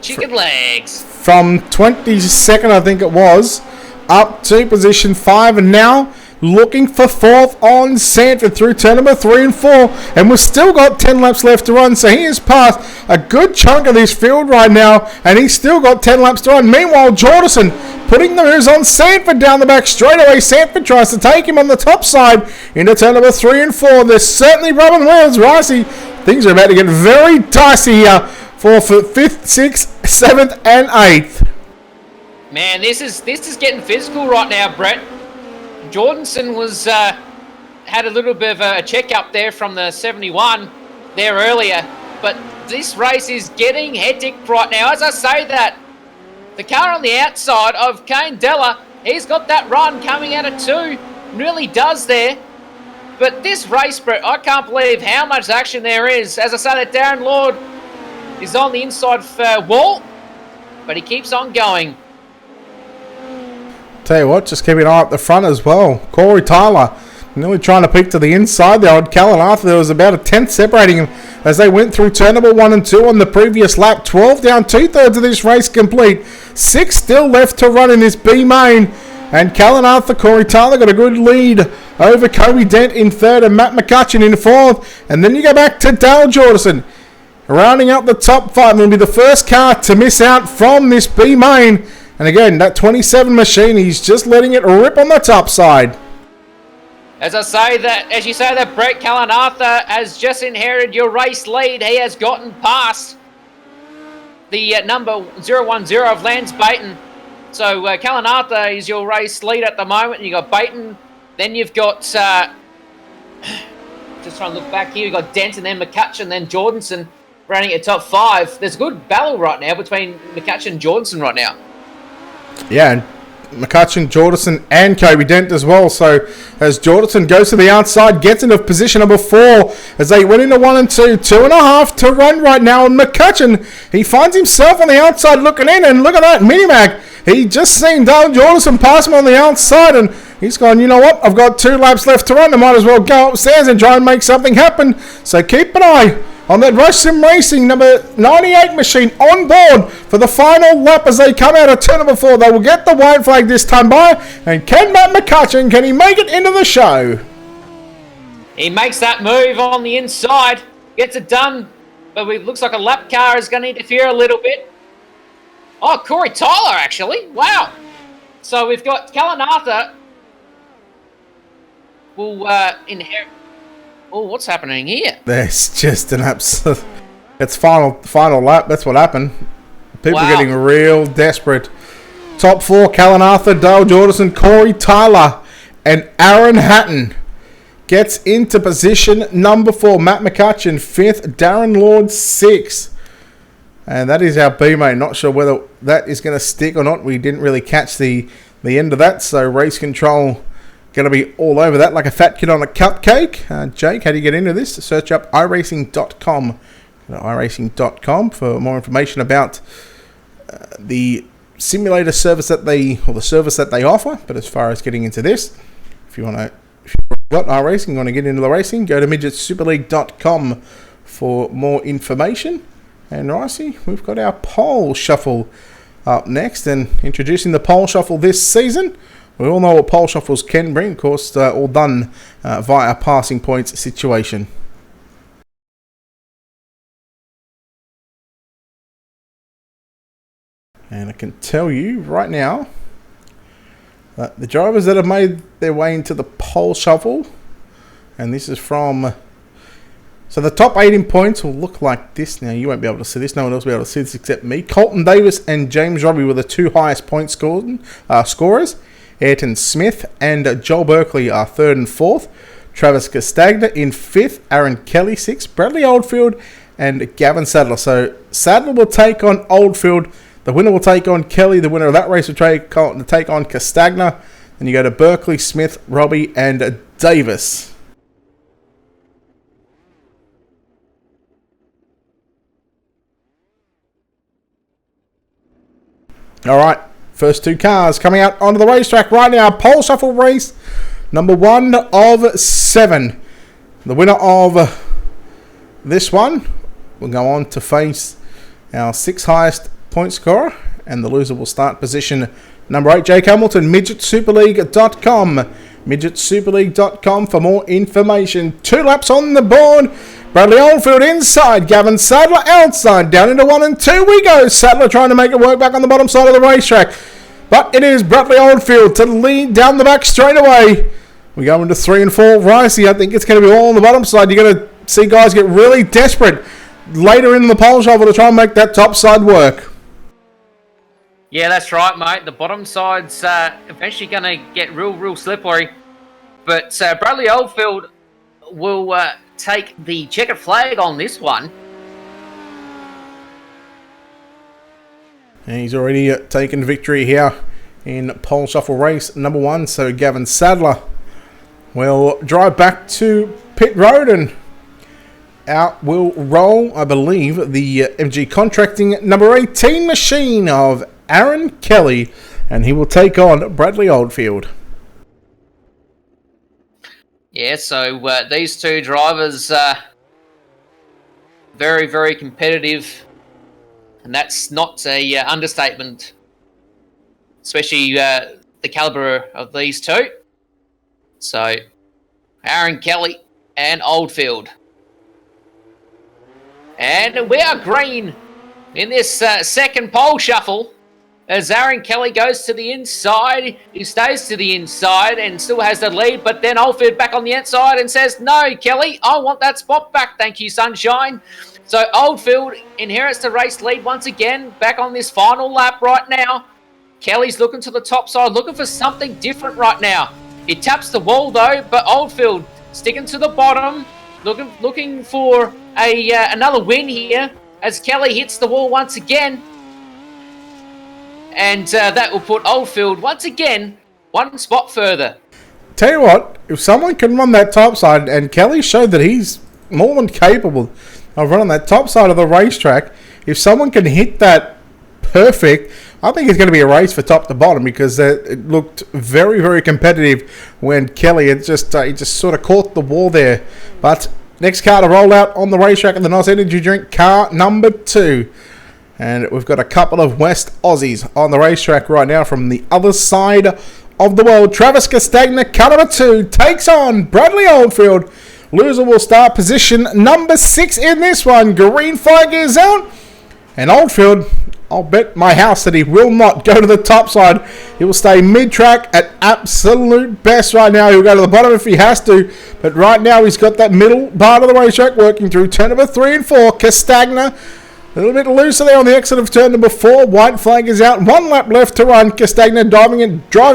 Chicken legs. From 22nd, I think it was, up to position 5 and now looking for 4th on Sanford through turn number 3 and 4, and we've still got 10 laps left to run, so he has passed a good chunk of this field right now, and he's still got 10 laps to run. Meanwhile, Jordison putting the moves on Sanford down the back straight away. Sanford tries to take him on the top side into turn number 3 and 4. They're certainly rubbing wheels. Ricey, things are about to get very dicey here for 5th, 6th, 7th, and 8th. Man, this is getting physical right now, Brett. Jordanson was had a little bit of a check-up there from the 71 there earlier, but this race is getting hectic right now. As I say that, the car on the outside of Kane Della, he's got that run coming out of 2, really does there. But this race, Brett, I can't believe how much action there is. As I say that Darren Lord is on the inside wall, but he keeps on going. Tell you what, just keep an eye up the front as well. Corey Tyler nearly trying to peek to the inside there. Old Callan Arthur, there was about a 10th separating him as they went through turn number 1 and 2 on the previous lap. 12 down, 2/3 of this race complete. 6 still left to run in this B main. And Callan Arthur, Corey Tyler got a good lead over Kobe Dent in 3rd and Matt McCutcheon in 4th. And then you go back to Dale Jordison. Rounding out the top 5, will be the first car to miss out from this B main. And again, that 27 machine, he's just letting it rip on the top side. As you say that, Brett, Callan Arthur has just inherited your race lead. He has gotten past the number 010 of Lance Baton. So Callan Arthur is your race lead at the moment. You got Baton, then you've got just trying to look back here. You've got Dent and then McCutcheon, then Jordanson running at top 5. There's a good battle right now between McCutcheon and Jordanson right now. Yeah, and McCutcheon, Jordison, and Kobe Dent as well. So as Jordison goes to the outside, gets into position number 4 as they went into 1 and 2. 2.5 to run right now. And McCutcheon, he finds himself on the outside looking in, and look at that mini-mag. He just seen Dale Jordison pass him on the outside, and he's gone, you know what, I've got 2 laps left to run. I might as well go upstairs and try and make something happen. So keep an eye on that Rush Sim Racing number 98 machine on board for the final lap as they come out of turn number 4. They will get the white flag this time by. And can Matt McCutcheon, can he make it into the show? He makes that move on the inside, gets it done, but it looks like a lap car is going to interfere a little bit. Oh, Corey Tyler, actually. Wow. So we've got Callan Arthur will inherit. Oh, what's happening here? There's just an absolute... It's final lap. That's what happened. People are getting real desperate. Top 4, Callan Arthur, Dale Jordison, Corey Tyler, and Aaron Hatton gets into position number 4. Matt McCutcheon, 5th. Darren Lord, 6th. And that is our B main. Not sure whether that is going to stick or not. We didn't really catch the end of that. So race control... going to be all over that like a fat kid on a cupcake. Jake, how do you get into this? Search up iRacing.com. iRacing.com for more information about the simulator service that they offer. But as far as getting into this, if you've got iRacing, you want to get into the racing, go to midgetsuperleague.com for more information. And Ricey, we've got our pole shuffle up next, and introducing the pole shuffle this season. We all know what pole shuffles can bring, of course, all done via a passing points situation. And I can tell you right now that the drivers that have made their way into the pole shuffle, and this is from... So the top 8 in points will look like this. Now, you won't be able to see this. No one else will be able to see this except me. Colton Davis and James Robbie were the 2 highest point scorers. Ayrton Smith and Joel Berkeley are 3rd and 4th. Travis Castagna in 5th. Aaron Kelly 6th. Bradley Oldfield and Gavin Sadler. So Sadler will take on Oldfield. The winner will take on Kelly. The winner of that race will take on Castagna. Then you go to Berkeley, Smith, Robbie and Davis. All right. First 2 cars coming out onto the racetrack right now. Pole shuffle race number 1 of 7. The winner of this one will go on to face our 6th highest point scorer, and the loser will start position Number 8, Jake Hamilton, midgetsuperleague.com. Midgetsuperleague.com for more information. 2 laps on the board. Bradley Oldfield inside. Gavin Sadler outside. Down into 1 and 2 we go. Sadler trying to make it work back on the bottom side of the racetrack. But it is Bradley Oldfield to lead down the back straight away. We go into 3 and 4. Ricey, I think it's going to be all on the bottom side. You're going to see guys get really desperate later in the pole shuffle to try and make that top side work. Yeah, that's right, mate. The bottom side's eventually going to get real slippery. But Bradley Oldfield will take the checkered flag on this one. And he's already taken victory here in pole shuffle race number 1. So Gavin Sadler will drive back to pit road, and out will roll, I believe, the MG Contracting number 18 machine of Aaron Kelly, and he will take on Bradley Oldfield. Yeah, so these two drivers very competitive, and that's not a understatement, especially the caliber of these two. So Aaron Kelly and Oldfield. And we are green in this second pole shuffle as Aaron Kelly goes to the inside. He stays to the inside and still has the lead, but then Oldfield back on the outside and says, "No, Kelly, I want that spot back. Thank you, sunshine." So Oldfield inherits the race lead once again, back on this final lap right now. Kelly's looking to the top side, looking for something different right now. He taps the wall though, but Oldfield sticking to the bottom, looking for another win here as Kelly hits the wall once again. And that will put Oldfield once again 1 spot further. Tell you what, if someone can run that top side, and Kelly showed that he's more than capable of running that top side of the racetrack, if someone can hit that perfect, I think it's going to be a race for top to bottom, because it looked very competitive when Kelly had just sort of caught the wall there. But next car to roll out on the racetrack in the Nos Energy Drink, car number 2. And we've got a couple of West Aussies on the racetrack right now from the other side of the world. Travis Castagna, car number 2, takes on Bradley Oldfield. Loser will start position number 6 in this one. Green flag is out. And Oldfield, I'll bet my house that he will not go to the top side. He will stay mid-track at absolute best right now. He'll go to the bottom if he has to. But right now he's got that middle part of the racetrack working through turn number 3 and 4. Castagna, a little bit looser there on the exit of turn number 4. White flag is out. 1 lap left to run. Castagna driving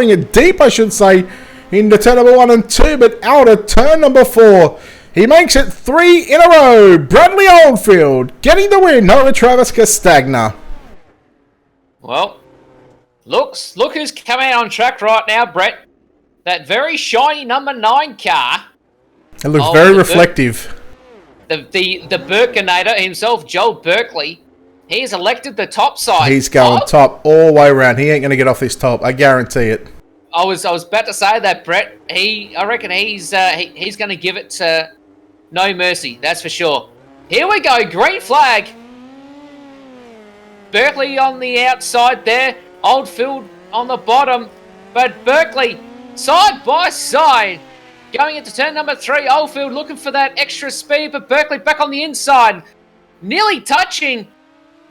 it deep, I should say, into turn number 1 and 2, but out of turn number 4. He makes it 3 in a row. Bradley Oldfield getting the win over Travis Castagna. Well, look who's coming on track right now, Brett. That very shiny number 9 car. It looks very reflective. The Burkinator himself, Joel Berkeley, he's elected the top side. He's going top all the way around. He ain't going to get off this top. I guarantee it. I was about to say that, Brett. I reckon he's going to give it to no mercy. That's for sure. Here we go. Green flag. Berkeley on the outside there. Oldfield on the bottom. But Berkeley side by side. Going into turn number 3, Oldfield looking for that extra speed, but Berkeley back on the inside. Nearly touching.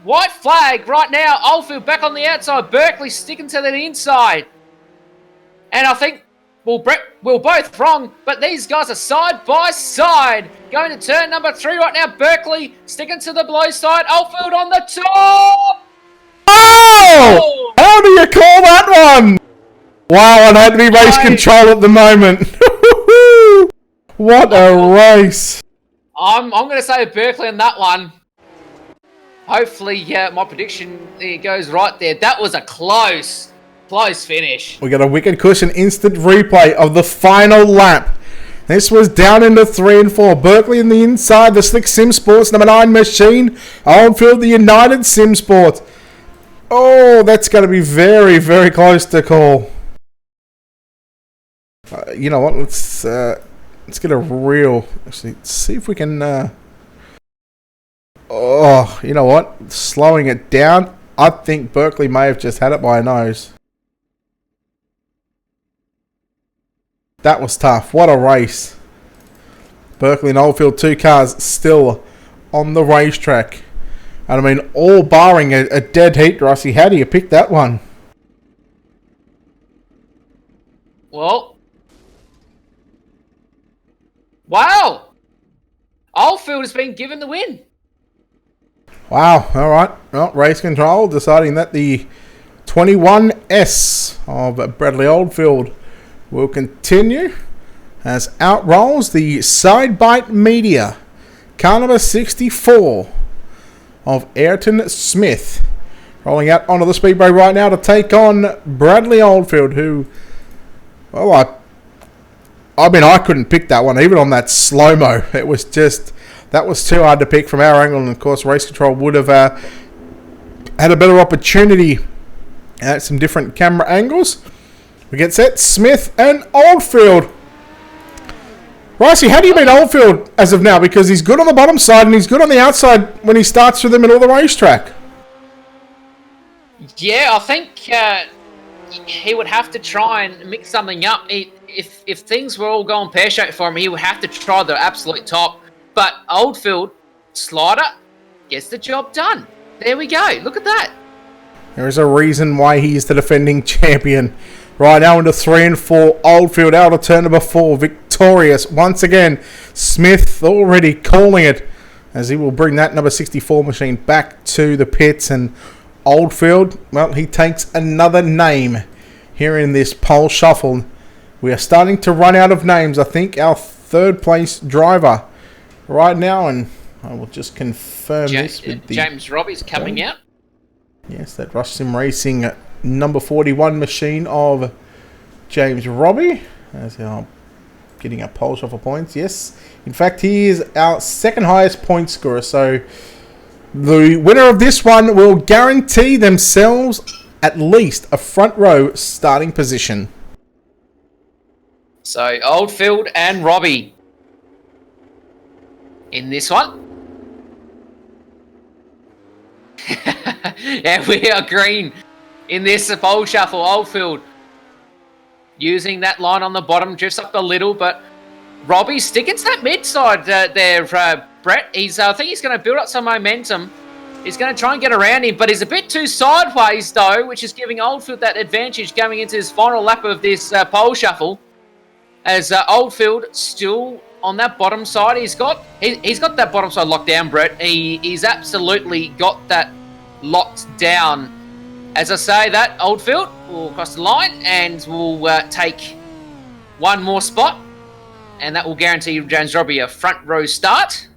White flag right now. Oldfield back on the outside. Berkeley sticking to the inside. And I think, well, Brett, we're both wrong, but these guys are side by side. Going to turn number 3 right now. Berkeley sticking to the below side. Oldfield on the top. Oh! How do you call that one? Wow, I'd have to be race control at the moment. What a race. I'm going to say Berkeley on that one. Hopefully, my prediction goes right there. That was a close finish. We got a Wicked Cushion instant replay of the final lap. This was down into 3 and 4. Berkeley in the inside, the Slick Sim Sports number 9 machine. Oldfield, the United Sim Sports. Oh, that's going to be very close to call. You know what? Let's get a real. Actually, see if we can. You know what? Slowing it down. I think Berkeley may have just had it by a nose. That was tough. What a race. Berkeley and Oldfield, 2 cars still on the racetrack. And I mean, all barring a dead heat, Rossi. How do you pick that one? Well, wow! Oldfield has been given the win. Wow, all right. Well, race control deciding that the 21S of Bradley Oldfield will continue as out rolls the Sidebite Media. Car number 64 of Ayrton Smith. Rolling out onto the speedway right now to take on Bradley Oldfield, who, well, I mean, I couldn't pick that one, even on that slow-mo. It was just, that was too hard to pick from our angle, and of course, race control would have had a better opportunity at some different camera angles. We get set, Smith and Oldfield. Ricey, how do you beat Oldfield as of now? Because he's good on the bottom side and he's good on the outside when he starts through the middle of the racetrack. Yeah, I think he would have to try and mix something up. If things were all going pear-shaped for him, he would have to try the absolute top. But Oldfield, slider, gets the job done. There we go. Look at that. There is a reason why he's the defending champion. Right now into 3 and 4. Oldfield out of turn number 4. Victorious once again. Smith already calling it as he will bring that number 64 machine back to the pits. And Oldfield, well, he takes another name here in this pole shuffle. We are starting to run out of names. I think our third place driver right now, and I will just confirm this with the James Robbie's coming out. Yes, that Rush Sim Racing number 41 machine of James Robbie. As I'm getting a pole shuffle points. Yes, in fact, he is our second highest point scorer. So the winner of this one will guarantee themselves at least a front row starting position. So Oldfield and Robbie in this one. Yeah, we are green in this pole shuffle. Oldfield using that line on the bottom, just up a little, but Robbie sticking to that mid side there, Brett. I think he's going to build up some momentum. He's going to try and get around him, but he's a bit too sideways though, which is giving Oldfield that advantage going into his final lap of this pole shuffle. As Oldfield still on that bottom side, he's got that bottom side locked down, Brett. He's absolutely got that locked down. As I say, that Oldfield will cross the line and will take one more spot, and that will guarantee James Robbie a front row start.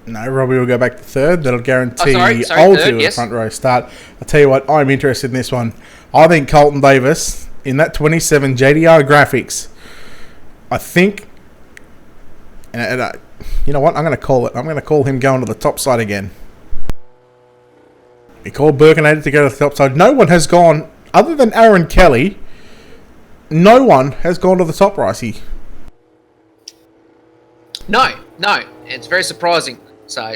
No, Robbie will go back to third. That'll guarantee Oldfield a front row start. I'll tell you what, I'm interested in this one. I think Colton Davis in that 27 JDR graphics, I think, and you know what, I'm going to call it. I'm going to call him going to the top side again. We called Birkenator to go to the top side. No one has gone, other than Aaron Kelly, no one has gone to the top, Ricey. No. It's very surprising. So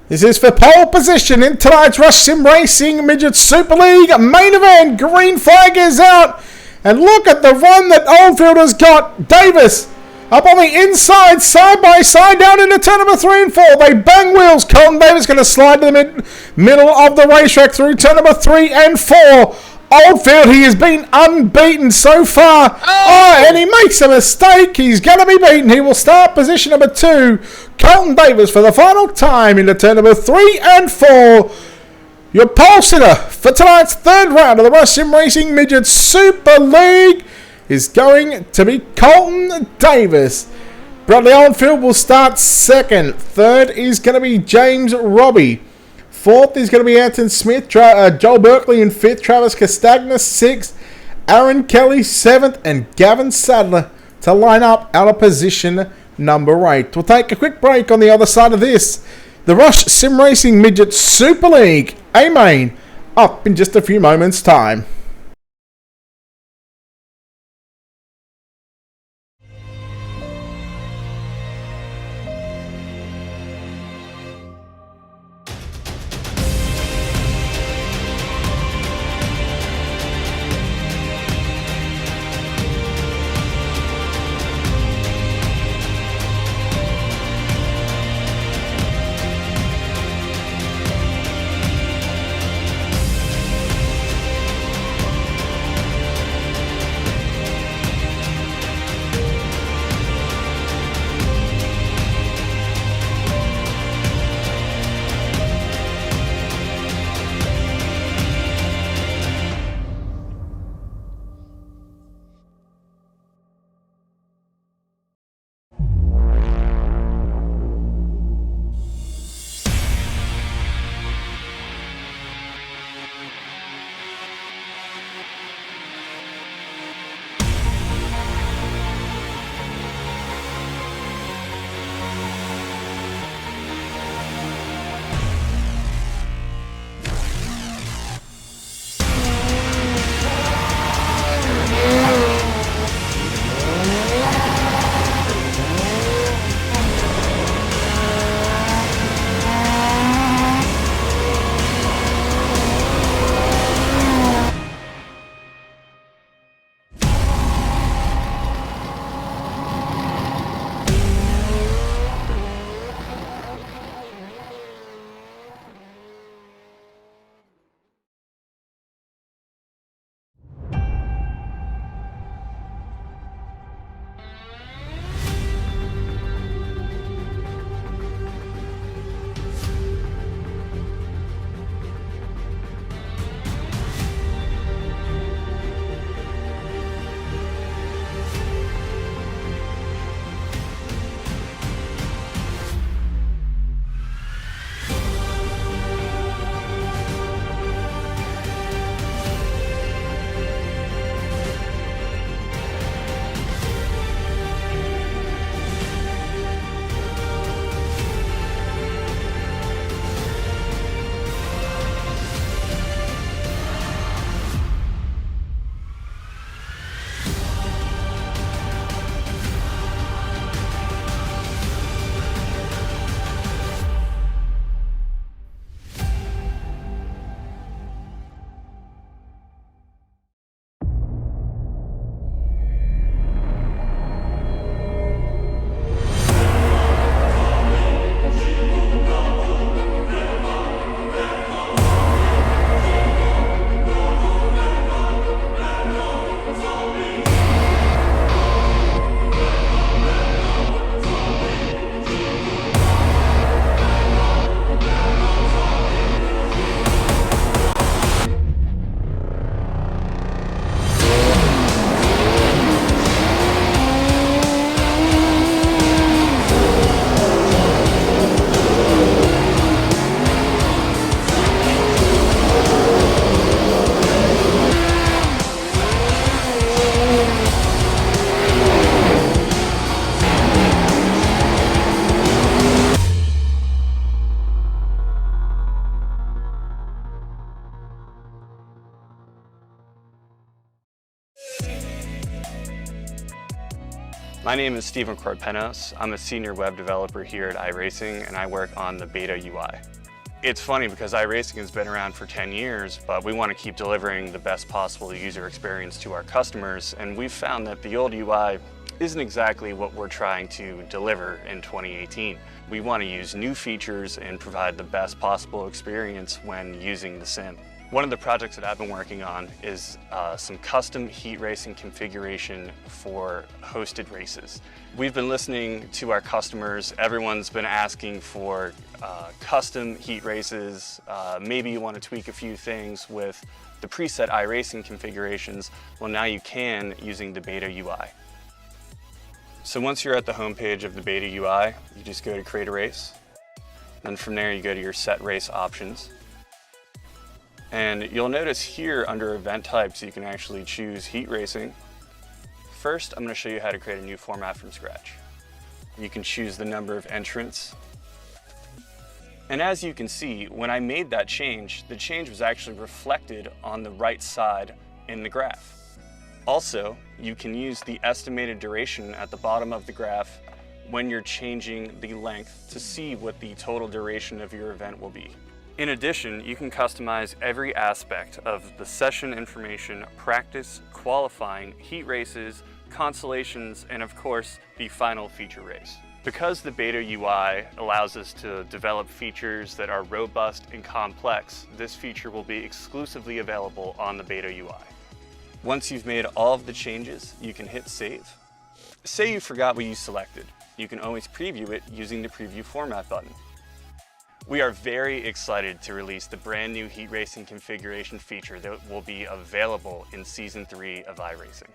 this is for pole position in tonight's Rush Sim Racing Midget Super League main event. Green flag is out. And look at the run that Oldfield has got. Davis up on the inside, side by side, down into turn number 3 and 4. They bang wheels. Colton Davis going to slide to the middle of the racetrack through turn number 3 and 4. Oldfield, he has been unbeaten so far. Oh, and he makes a mistake. He's going to be beaten. He will start position number 2. Colton Davis for the final time into turn number 3 and 4. Your pole sitter for tonight's third round of the Rush Sim Racing Midget Super League is going to be Colton Davis. Bradley Oldfield will start second. Third is going to be James Robbie. Fourth is going to be Anton Smith. Joel Berkeley in fifth. Travis Castagna sixth. Aaron Kelly seventh. And Gavin Sadler to line up out of position number 8. We'll take a quick break on the other side of this. The Rush Sim Racing Midget Super League A-Main up in just a few moments' time. My name is Steven Corpenos. I'm a senior web developer here at iRacing, and I work on the beta UI. It's funny because iRacing has been around for 10 years, but we want to keep delivering the best possible user experience to our customers, and we've found that the old UI isn't exactly what we're trying to deliver in 2018. We want to use new features and provide the best possible experience when using the sim. One of the projects that I've been working on is some custom heat racing configuration for hosted races. We've been listening to our customers. Everyone's been asking for custom heat races. Maybe you want to tweak a few things with the preset iRacing configurations. Well, now you can using the beta UI. So once you're at the home page of the beta UI, you just go to create a race. Then from there you go to your set race options. And you'll notice here under event types, you can actually choose heat racing. First, I'm going to show you how to create a new format from scratch. You can choose the number of entrants. And as you can see, when I made that change, the change was actually reflected on the right side in the graph. Also, you can use the estimated duration at the bottom of the graph when you're changing the length to see what the total duration of your event will be. In addition, you can customize every aspect of the session information, practice, qualifying, heat races, consolations, and of course, the final feature race. Because the beta UI allows us to develop features that are robust and complex, this feature will be exclusively available on the beta UI. Once you've made all of the changes, you can hit save. Say you forgot what you selected. You can always preview it using the preview format button. We are very excited to release the brand new heat racing configuration feature that will be available in Season 3 of iRacing.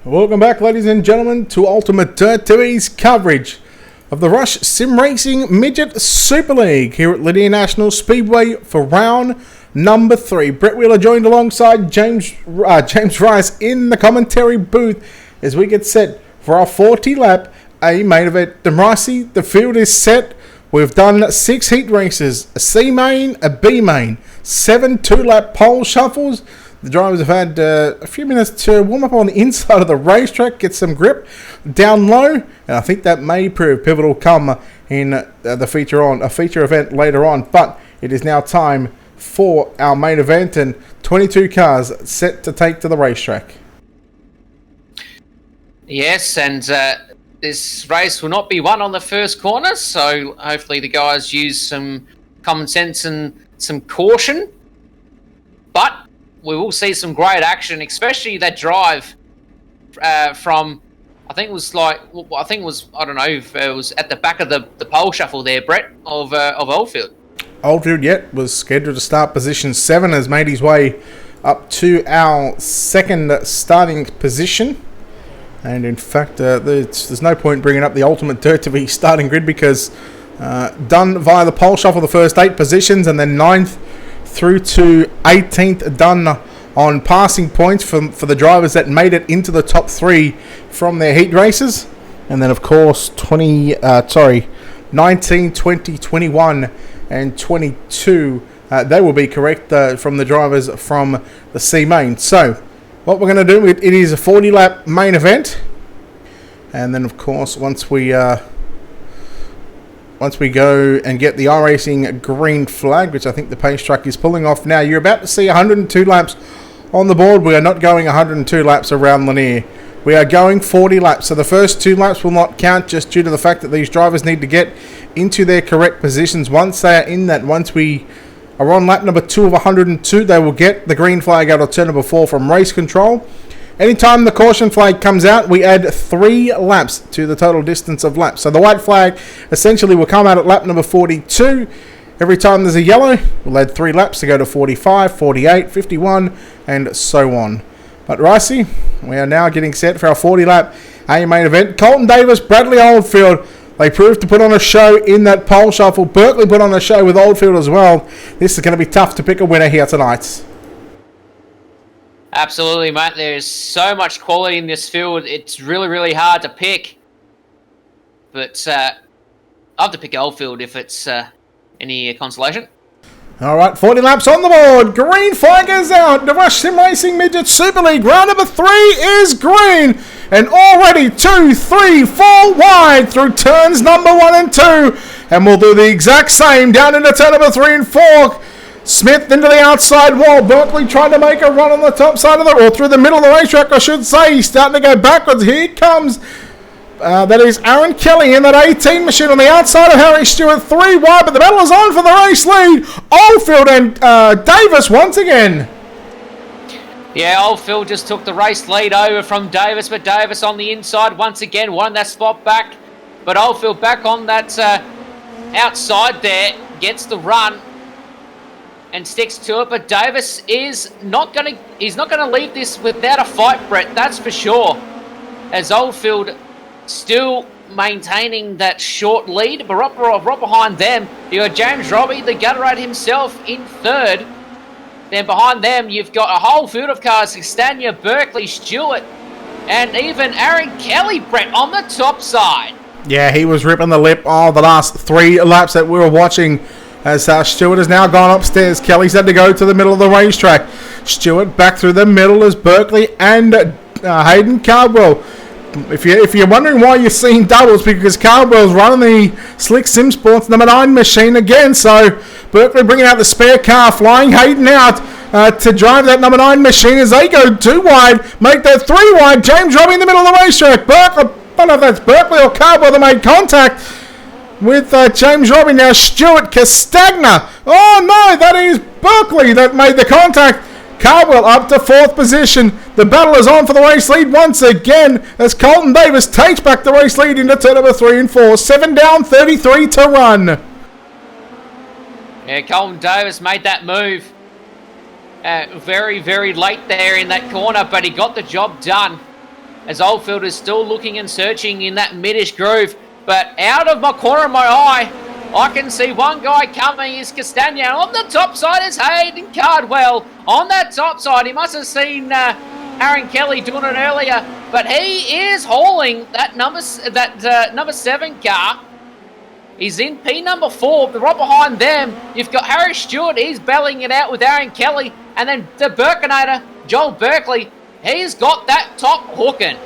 Welcome back, ladies and gentlemen, to Ultimate Dirt TV's coverage of the Rush Sim Racing Midget Super League here at Lanier National Speedway for round number 3. Brett Wheeler joined alongside James Rice in the commentary booth as we get set for our 40-lap A main event. Ricey, the field is set. We've done 6 heat races, a C main, a B main, 7 2-lap pole shuffles. The drivers have had a few minutes to warm up on the inside of the racetrack, get some grip down low, and I think that may prove pivotal come in the feature event later on. But it is now time for our main event, and 22 cars set to take to the racetrack. Yes, and this race will not be won on the first corner, so hopefully the guys use some common sense and some caution. But we will see some great action, especially that drive from, I don't know if it was at the back of the pole shuffle there, Brett, of Oldfield. Oldfield, yet, was scheduled to start position 7, has made his way up to our second starting position. And in fact, there's no point bringing up the Ultimate Dirt TV starting grid because done via the pole shuffle the first 8 positions, and then 9th through to 18th done on passing points for the drivers that made it into the top 3 from their heat races. And then of course 19, 20, 21 and 22 they will be correct from the drivers from the C main. So what we're going to do, it is a 40-lap main event, and then of course once we go and get the iRacing green flag, which I think the pace truck is pulling off now, you're about to see 102 laps on the board. We are not going 102 laps around Lanier. We are going 40 laps. So the first 2 laps will not count just due to the fact that these drivers need to get into their correct positions. Once they are in that, once we are on lap number 2 of 102, they will get the green flag out of turn number 4 from race control. Anytime the caution flag comes out, we add 3 laps to the total distance of laps. So the white flag essentially will come out at lap number 42. Every time there's a yellow, we'll add 3 laps to go to 45, 48, 51, and so on. But Ricey, we are now getting set for our 40-lap A main event. Colton Davis, Bradley Oldfield. They proved to put on a show in that pole shuffle. Berkeley put on a show with Oldfield as well. This is going to be tough to pick a winner here tonight. Absolutely, mate. There's so much quality in this field. It's really, really hard to pick. But I have to pick Oldfield if it's any consolation. All right, 40 laps on the board. Green flag is out. The Rush Sim Racing Midget Super League. Round number 3 is green. And already 2, 3, 4 wide through turns number 1 and 2. And we'll do the exact same down into turn number 3 and 4. Smith into the outside wall. Berkeley trying to make a run on the top side of or through the middle of the racetrack, I should say. He's starting to go backwards. Here comes... that is Aaron Kelly in that 18 machine on the outside of Harry Stewart. 3 wide, but the battle is on for the race lead. Oldfield and Davis once again. Yeah, Oldfield just took the race lead over from Davis, but Davis on the inside once again won that spot back. But Oldfield back on that outside there, gets the run and sticks to it. But Davis is not going to leave this without a fight, Brett. That's for sure. As Oldfield still maintaining that short lead, but right behind them, you got James Robbie, the Gutterate himself, in third. Then behind them, you've got a whole field of cars: Castagna, Berkeley, Stewart, and even Aaron Kelly, Brett, on the top side. Yeah, he was ripping the lip the last 3 laps that we were watching. As Stewart has now gone upstairs. Kelly's had to go to the middle of the racetrack. Stewart back through the middle as Berkeley and Hayden Cardwell. If you're wondering why you're seeing doubles, because Cardwell's running the Slick Sim Sports number 9 machine again. So Berkeley bringing out the spare car, flying Hayden out to drive that number 9 machine as they go 2 wide, make that 3 wide. James Robbie in the middle of the racetrack. Berkeley, I don't know if that's Berkeley or Cardwell that made contact with James Robbie. Now Stewart, Castagna. Oh no, that is Berkeley that made the contact. Cardwell up to 4th position. The battle is on for the race lead once again as Colton Davis takes back the race lead into turn number 3 and 4. 7 down, 33 to run. Yeah, Colton Davis made that move very, very late there in that corner, but he got the job done. As Oldfield is still looking and searching in that middish groove. But out of my corner of my eye, I can see one guy coming is Castagna. On the top side is Hayden Cardwell. On that top side, he must have seen Aaron Kelly doing it earlier, but he is hauling that number 7 car. He's in P number 4, but right behind them, you've got Harry Stewart. He's battling it out with Aaron Kelly, and then the Birkinator, Joel Berkeley. He's got that top hooking.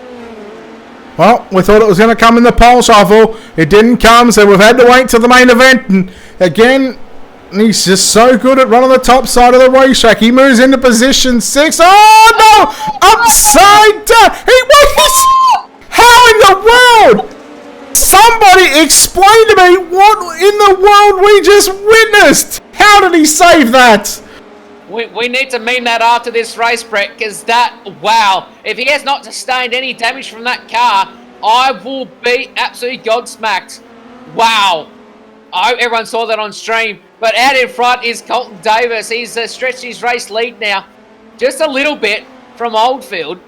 Well, we thought it was going to come in the pole shuffle. It didn't come, so we've had to wait till the main event. And again, he's just so good at running the top side of the racetrack. He moves into position 6. Oh, no! Upside down! How in the world? Somebody explain to me what in the world we just witnessed. How did he save that? We need to meme that after this race, Brett, because wow. If he has not sustained any damage from that car, I will be absolutely godsmacked. Wow. I hope everyone saw that on stream. But out in front is Colton Davis. He's stretched his race lead now just a little bit from Oldfield.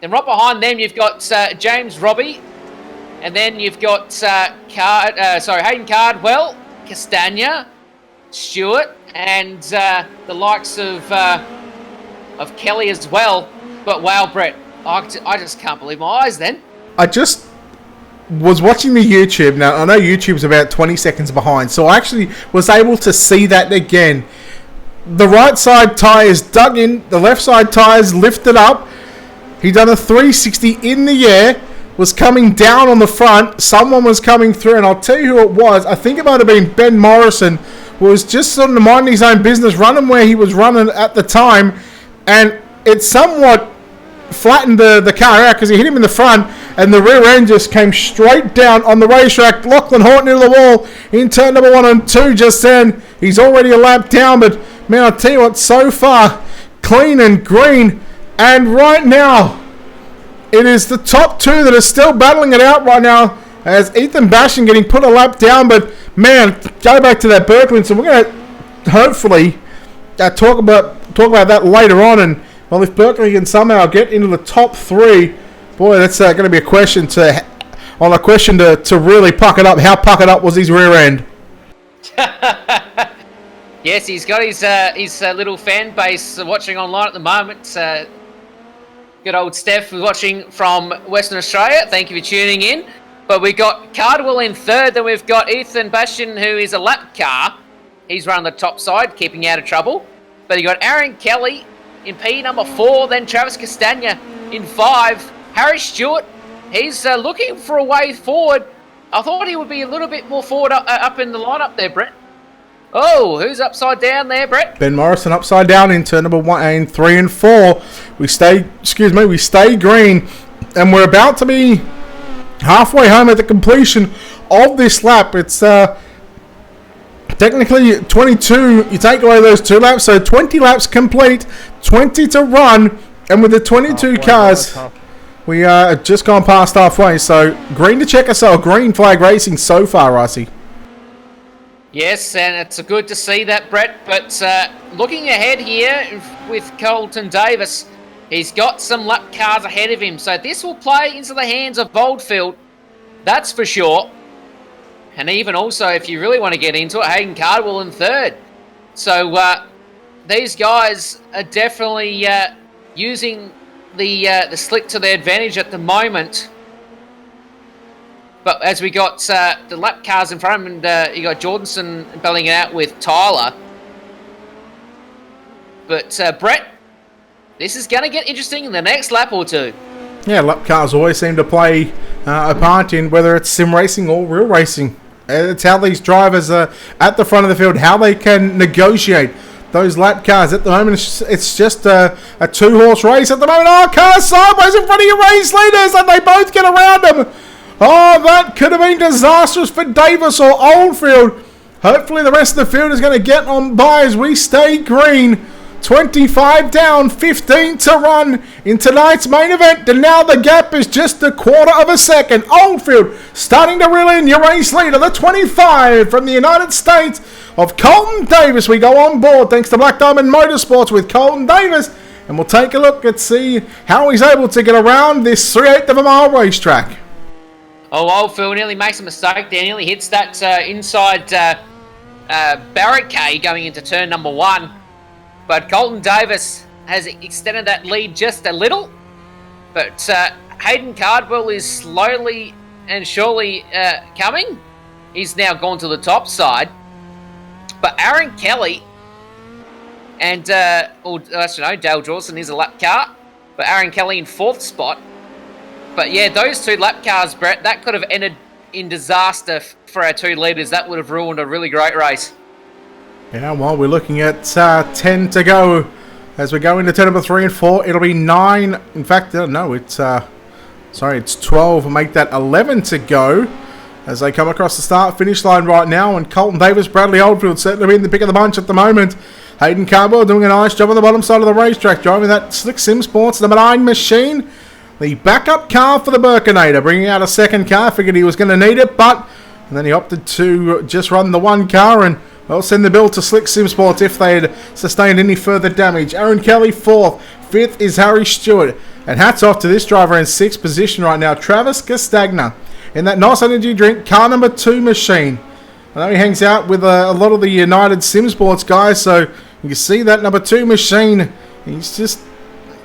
Then right behind them, you've got James Robbie. And then you've got Hayden Cardwell, Castagna, Stewart, and the likes of Kelly as well. But wow, Brett, I just can't believe my eyes then. I just was watching the YouTube. Now, I know YouTube's about 20 seconds behind, so I actually was able to see that again. The right side tyres dug in, the left side tyres lifted up. He done a 360 in the air, was coming down on the front. Someone was coming through, and I'll tell you who it was. I think it might have been Ben Morrison, who was just sort of minding his own business, running where he was running at the time, and it somewhat flattened the car out because he hit him in the front, and the rear end just came straight down on the racetrack. Lachlan Horton into the wall in turn number 1 and 2 just then. He's already a lap down, but man, I'll tell you what, so far, clean and green, and right now, it is the top 2 that are still battling it out right now, as Ethan Bashan getting put a lap down. But man, go back to that Berkeley, so we're going to hopefully talk about that later on. And well, if Berkeley can somehow get into the top 3, boy, that's going to be a question to on the question to really puck it up. How puckered up was his rear end? Yes, he's got his little fan base watching online at the moment. Good old Steph watching from Western Australia. Thank you for tuning in. But we've got Cardwell in third. Then we've got Ethan Bastian, who is a lap car. He's running the top side, keeping out of trouble. But you got Aaron Kelly in P number 4. Then Travis Castagna in 5. Harry Stewart, he's looking for a way forward. I thought he would be a little bit more forward up in the lineup there, Brett. Oh, who's upside down there, Brett? Ben Morrison upside down in turn number 1 and 3 and 4. We stay green, and we're about to be halfway home at the completion of this lap. It's technically 22. You take away those 2 laps, so 20 laps complete, 20 to run, and with the 22 cars, we are just gone past halfway. So green to check us out. Green flag racing so far, Ricey. Yes, and it's good to see that, Brett. But looking ahead here with Colton Davis, he's got some lap cars ahead of him. So this will play into the hands of Boldfield, that's for sure. And even also, if you really want to get into it, Hayden Cardwell in third. So these guys are definitely using the slick to their advantage at the moment. But as we got the lap cars in front of him, and you got Jordanson belling it out with Tyler. But Brett, this is going to get interesting in the next lap or two. Yeah, lap cars always seem to play a part in whether it's sim racing or real racing. It's how these drivers are at the front of the field, how they can negotiate those lap cars. At the moment, it's just a 2-horse race at the moment. Oh, cars sideways in front of your race leaders, and they both get around them. Oh, that could have been disastrous for Davis or Oldfield. Hopefully the rest of the field is going to get on by as we stay green. 25 down, 15 to run in tonight's main event. And now the gap is just a quarter of a second. Oldfield starting to reel in your race leader, the 25 from the United States of Colton Davis. We go on board thanks to Black Diamond Motorsports with Colton Davis. And we'll take a look and see how he's able to get around this 3/8 of a mile racetrack. Oh, Oldfield nearly makes a mistake there. Nearly hits that inside barricade going into turn number 1. But Colton Davis has extended that lead just a little. But Hayden Cardwell is slowly and surely coming. He's now gone to the top side. But Aaron Kelly and, Dale Dawson is a lap car. But Aaron Kelly in 4th spot. But yeah, those 2 lap cars, Brett, that could have ended in disaster for our 2 leaders. That would have ruined a really great race. Yeah, well, we're looking at 10 to go as we go into turn number 3 and 4. It'll be 9. In fact, no, it's 12. We'll make that 11 to go as they come across the start-finish line right now. And Colton Davis, Bradley Oldfield certainly in the pick of the bunch at the moment. Hayden Cardwell doing a nice job on the bottom side of the racetrack, driving that Slick Sim Sports number 9 machine. The backup car for the Burkinator, bringing out a second car. Figured he was going to need it, and then he opted to just run the 1 car and, well, send the bill to Slick Sim Sports if they had sustained any further damage. Aaron Kelly 4th. 5th is Harry Stewart. And hats off to this driver in 6th position right now, Travis Castagna, in that nice energy drink, car number 2 machine. I know he hangs out with a lot of the United Sim Sports guys, so you can see that number 2 machine. He's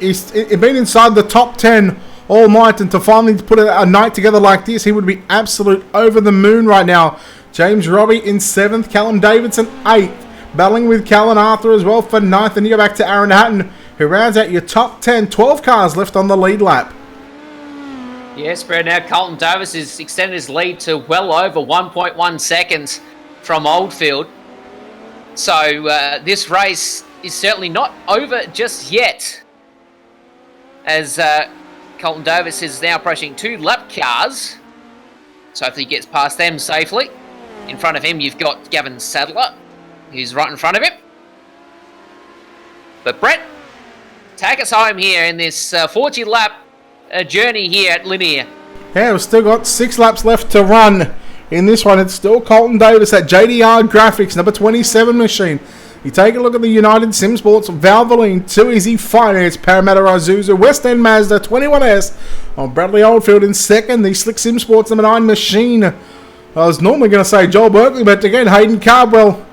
been inside the top 10 all night, and to finally put a night together like this, he would be absolute over the moon right now. James Robbie in 7th, Callum Davidson 8th, battling with Callan Arthur as well for 9th. Then you go back to Aaron Hatton, who rounds out your top 10. 12 cars left on the lead lap. Yes, Brad, now Colton Davis has extended his lead to well over 1.1 seconds from Oldfield. So this race is certainly not over just yet, as Colton Davis is now approaching 2 lap cars. So hopefully he gets past them safely. In front of him, you've got Gavin Sadler, who's right in front of him. But Brett, take us home here in this 40-lap journey here at Lanier. Yeah, we've still got 6 laps left to run in this one. It's still Colton Davis at JDR Graphics, number 27 machine. You take a look at the United Sim Sports, Valvoline, Too Easy Finance, Parramatta Isuzu, West End Mazda 21S, on Bradley Oldfield in second, the Slick Sim Sports number 9 machine. I was normally going to say Joel Berkeley, but again, Hayden Cardwell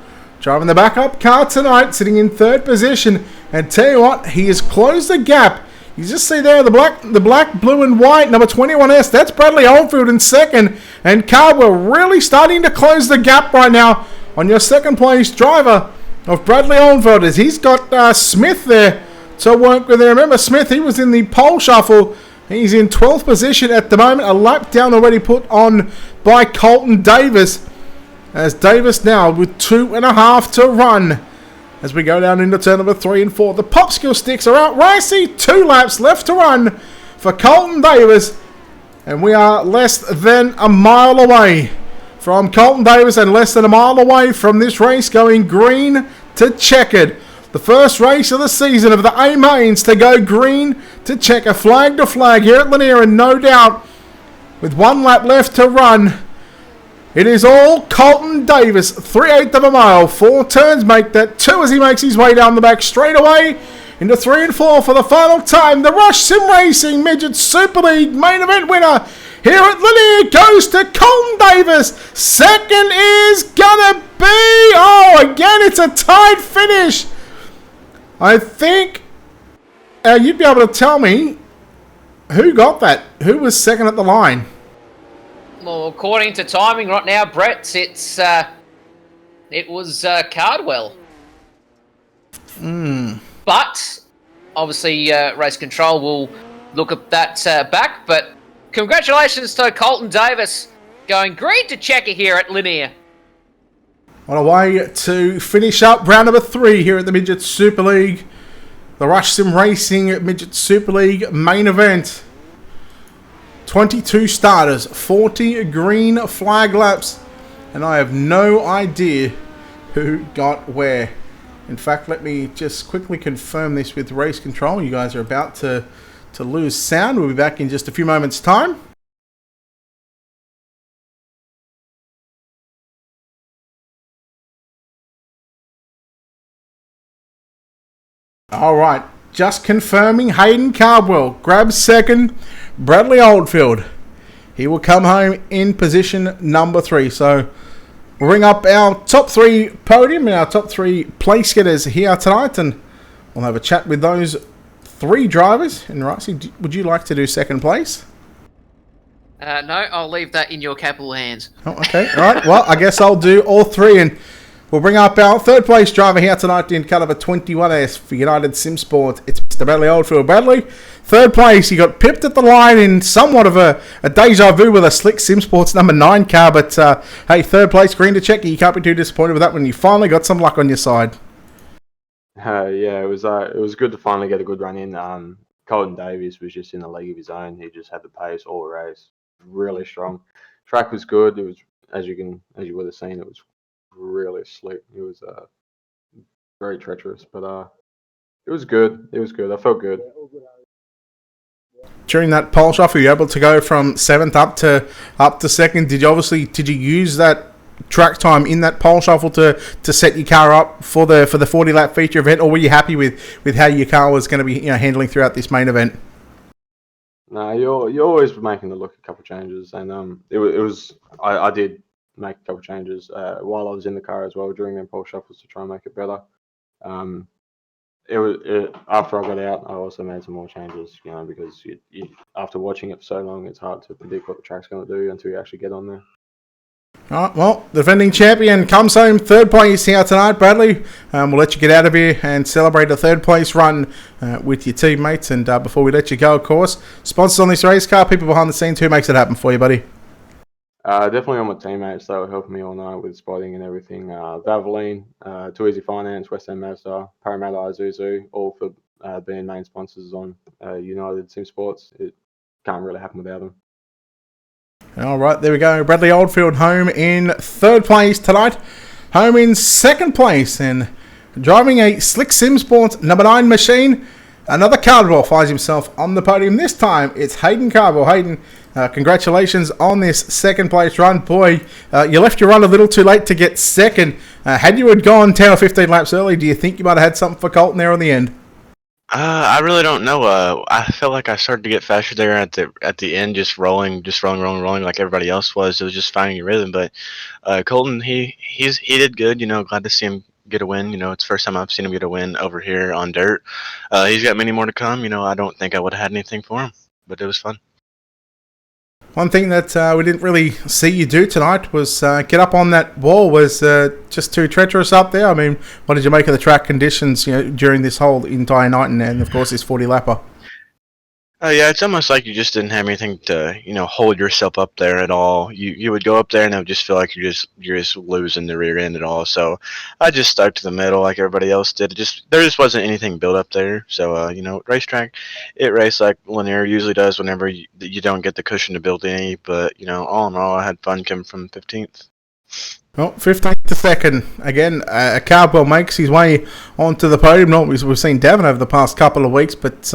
driving the backup car tonight, sitting in third position. And tell you what, he has closed the gap. You just see there the black, blue and white, number 21S. That's Bradley Oldfield in second. And Cardwell really starting to close the gap right now on your second place driver of Bradley Oldfield. As he's got Smith there to work with. Remember, Smith, he was in the pole shuffle. He's in 12th position at the moment. A lap down already put on by Colton Davis. As Davis now with 2.5 to run. As we go down into turn number 3 and 4. The pop skill sticks are out. Ricey, 2 laps left to run for Colton Davis. And we are less than a mile away from Colton Davis and less than a mile away from this race going green to checkered. The first race of the season of the A-Mains to go green to checker, flag to flag here at Lanier, and no doubt with 1 lap left to run, it is all Colton Davis. 3/8 of a mile. 4 turns make that 2 as he makes his way down the back straight away into 3 and 4 for the final time. The Rush Sim Racing Midget Super League main event winner here at Lanier goes to Colton Davis. Second is gonna be, again it's a tied finish. I think you'd be able to tell me who got that. Who was second at the line? Well, according to timing right now, Brett, it was Cardwell. But obviously, race control will look at that back. But congratulations to Colton Davis going green to checker here at Lanier. On a way to finish up round number 3 here at the Midget Super League. The Rush Sim Racing Midget Super League main event. 22 starters, 40 green flag laps, and I have no idea who got where. In fact, let me just quickly confirm this with race control. You guys are about to lose sound. We'll be back in just a few moments' time. All right, just confirming Hayden Cardwell grabs second. Bradley Oldfield, he will come home in position number 3. So we'll bring up our top 3 podium and our top 3 place getters here tonight, and we'll have a chat with those 3 drivers. And Ricey, would you like to do second place? No, I'll leave that in your capable hands. Oh, okay. All right. Well, I guess I'll do all 3, and we'll bring up our third place driver here tonight in caliber 21S for United Sim Sport. It's Mr. Bradley Oldfield. Bradley, third place. He got pipped at the line in somewhat of a deja vu with a Slick Sim Sports number 9 car. But hey, third place, green to checker. You can't be too disappointed with that when you finally got some luck on your side. Yeah, it was good to finally get a good run in. Colton Davies was just in a league of his own. He just had the pace all race, really strong. Track was good. It was as you would have seen, it was really slick. It was very treacherous, but it was good. It was good. I felt good. During that pole shuffle, were you able to go from 7th up to 2nd? Did you use that track time in that pole shuffle to set your car up for the 40 lap feature event, or were you happy with how your car was going to be handling throughout this main event? No, you're always making the look a couple of changes, and I did make a couple of changes while I was in the car as well during them pole shuffles to try and make it better. After I got out, I also made some more changes, because you after watching it for so long, it's hard to predict what the track's going to do until you actually get on there. All right, well, the defending champion comes home third place here tonight, Bradley. We'll let you get out of here and celebrate a third place run with your teammates. And before we let you go, of course, sponsors on this race car, people behind the scenes, who makes it happen for you, buddy? Definitely on my teammates. They were helping me all night with spotting and everything. Valvoline, Too Easy Finance, West End Mazda, Parramatta Isuzu, all for being main sponsors on United Sim Sports. It can't really happen without them. All right, there we go. Bradley Oldfield home in third place tonight. Home in second place and driving a Slick Sim Sports number 9 machine. Another Cardwell finds himself on the podium. This time, it's Hayden Cardwell. Hayden, congratulations on this second place run. Boy, you left your run a little too late to get second. Had you had gone 10 or 15 laps early, do you think you might have had something for Colton there on the end? I really don't know. I felt like I started to get faster there at the end, just rolling like everybody else was. It was just finding your rhythm. But Colton, he did good. Glad to see him get a win. It's the first time I've seen him get a win over here on dirt. He's got many more to come. I don't think I would have had anything for him, but it was fun. One thing that we didn't really see you do tonight was get up on that wall. Was just too treacherous up there. I mean, what did you make of the track conditions during this whole entire night and of course this 40-lapper? Yeah, it's almost like you just didn't have anything to, hold yourself up there at all. You would go up there and it would just feel like you're just losing the rear end at all. So I just stuck to the middle like everybody else did. There just wasn't anything built up there. So racetrack, it raced like Lanier usually does whenever you don't get the cushion to build any. But all in all, I had fun coming from 15th. Well, 15th to second. Again, Cardwell makes his way onto the podium. Not we've seen Davin over the past couple of weeks, but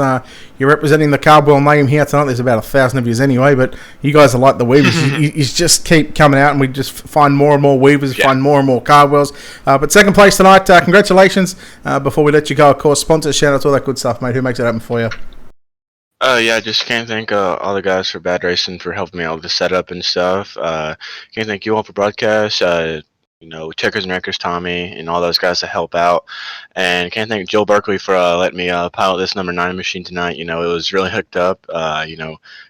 you're representing the Cardwell name here tonight. There's about 1,000 of you anyway, but you guys are like the Weavers. you just keep coming out, and we just find more and more Weavers, find more and more Cardwells. But second place tonight, congratulations. Before we let you go, of course, sponsors, shout-outs, all that good stuff, mate. Who makes it happen for you? Yeah, just can't thank all the guys for Bad Racing for helping me out with the setup and stuff. Can't thank you all for broadcast. Checkers and Wreckers, Tommy, and all those guys to help out. And can't thank Joel Berkeley for letting me pilot this number 9 machine tonight. It was really hooked up.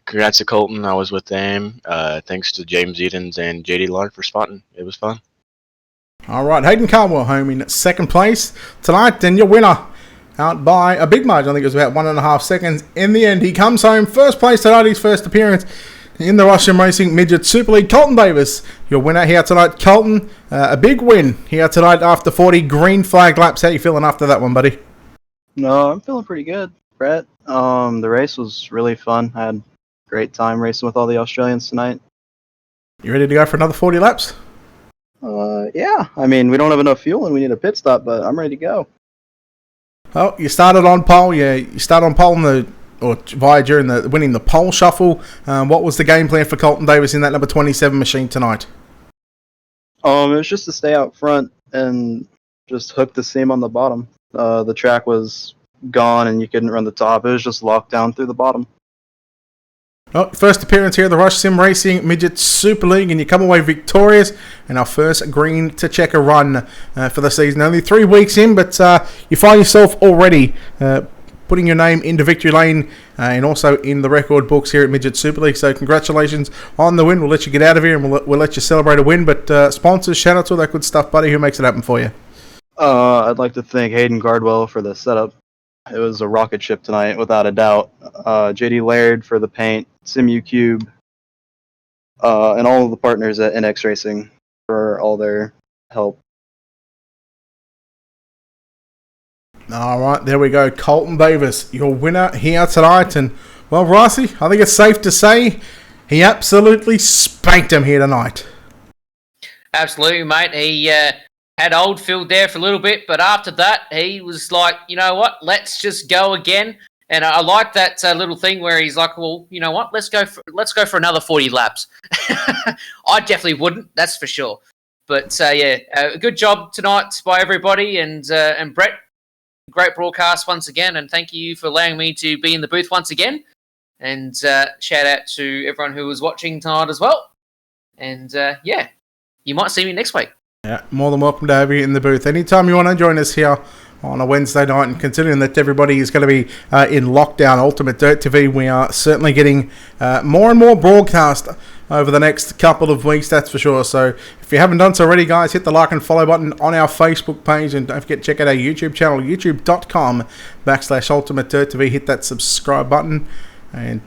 Congrats to Colton. I was with them. Thanks to James Edens and JD Lark for spotting. It was fun. All right, Hayden Cardwell home in second place tonight, and your winner out by a big margin. I think it was about 1.5 seconds. In the end, he comes home first place tonight, his first appearance in the Russian Racing Midget Super League. Colton Davis, your winner here tonight. Colton, a big win here tonight after 40 green flag laps. How you feeling after that one, buddy? No, I'm feeling pretty good, Brett. The race was really fun. I had a great time racing with all the Australians tonight. You ready to go for another 40 laps? Yeah. I mean, we don't have enough fuel and we need a pit stop, but I'm ready to go. Oh, you started on pole. Yeah, you started on pole during winning the pole shuffle. What was the game plan for Colton Davis in that number 27 machine tonight? It was just to stay out front and just hook the seam on the bottom. The track was gone and you couldn't run the top. It was just locked down through the bottom. Oh, first appearance here at the Rush Sim Racing Midget Super League, and you come away victorious in our first green to checker run for the season. Only 3 weeks in, but you find yourself already putting your name into victory lane and also in the record books here at Midget Super League. So congratulations on the win. We'll let you get out of here and we'll let you celebrate a win. But sponsors, shout out to all that good stuff, buddy. Who makes it happen for you? I'd like to thank Hayden Cardwell for the setup. It was a rocket ship tonight, without a doubt. JD Laird for the paint, Simu Cube, and all of the partners at NX Racing for all their help. All right, there we go. Colton Davis, your winner here tonight. And, well, Ricey, I think it's safe to say he absolutely spanked him here tonight. Absolutely, mate. He had Oldfield there for a little bit, but after that, he was like, you know what, let's just go again. And I like that little thing where he's like, well, you know what, let's go for another 40 laps. I definitely wouldn't, that's for sure. But good job tonight by everybody, and Brett, great broadcast once again, and thank you for allowing me to be in the booth once again. And shout out to everyone who was watching tonight as well. And you might see me next week. Yeah, more than welcome to have you in the booth. Anytime you want to join us here on a Wednesday night, and considering that everybody is going to be in lockdown, Ultimate Dirt TV, we are certainly getting more and more broadcast over the next couple of weeks, that's for sure. So if you haven't done so already, guys, hit the like and follow button on our Facebook page, and don't forget to check out our YouTube channel, youtube.com/Ultimate Dirt TV. Hit that subscribe button, and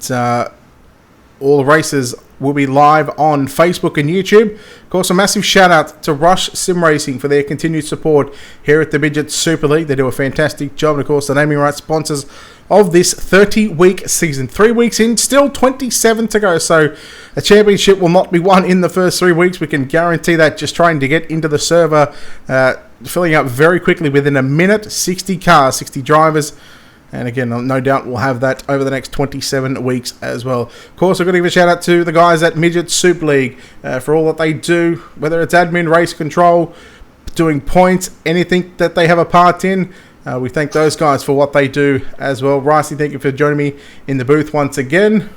all the races will be live on Facebook and YouTube. Of course, a massive shout out to Rush Sim Racing for their continued support here at the Midget Super League. They do a fantastic job. And of course, the naming rights sponsors of this 30-week season. 3 weeks in, still 27 to go. So a championship will not be won in the first 3 weeks. We can guarantee that. Just trying to get into the server, filling up very quickly within a minute. 60 cars, 60 drivers. And again, no doubt we'll have that over the next 27 weeks as well. Of course, I've got to give a shout out to the guys at Midget Super League for all that they do, whether it's admin, race control, doing points, anything that they have a part in. We thank those guys for what they do as well. Ricey, thank you for joining me in the booth once again.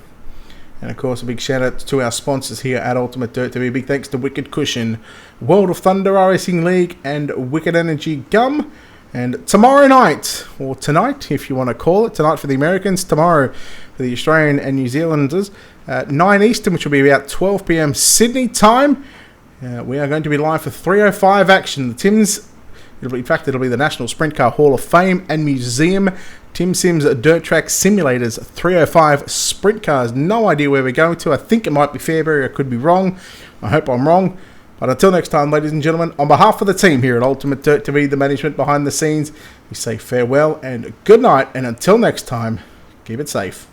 And of course, a big shout out to our sponsors here at Ultimate Dirt TV. Big thanks to Wicked Cushion, World of Thunder Racing League, and Wicked Energy Gum. And tomorrow night, or tonight, if you want to call it, tonight for the Americans, tomorrow for the Australian and New Zealanders, at 9 Eastern, which will be about 12 p.m. Sydney time. We are going to be live for 305 action. The Tim's, in fact, it'll be the National Sprint Car Hall of Fame and Museum. Tim Sims Dirt Track Simulators 305 sprint cars. No idea where we're going to. I think it might be Fairbury. I could be wrong. I hope I'm wrong. But until next time, ladies and gentlemen, on behalf of the team here at Ultimate Dirt TV, the management behind the scenes, we say farewell and good night. And until next time, keep it safe.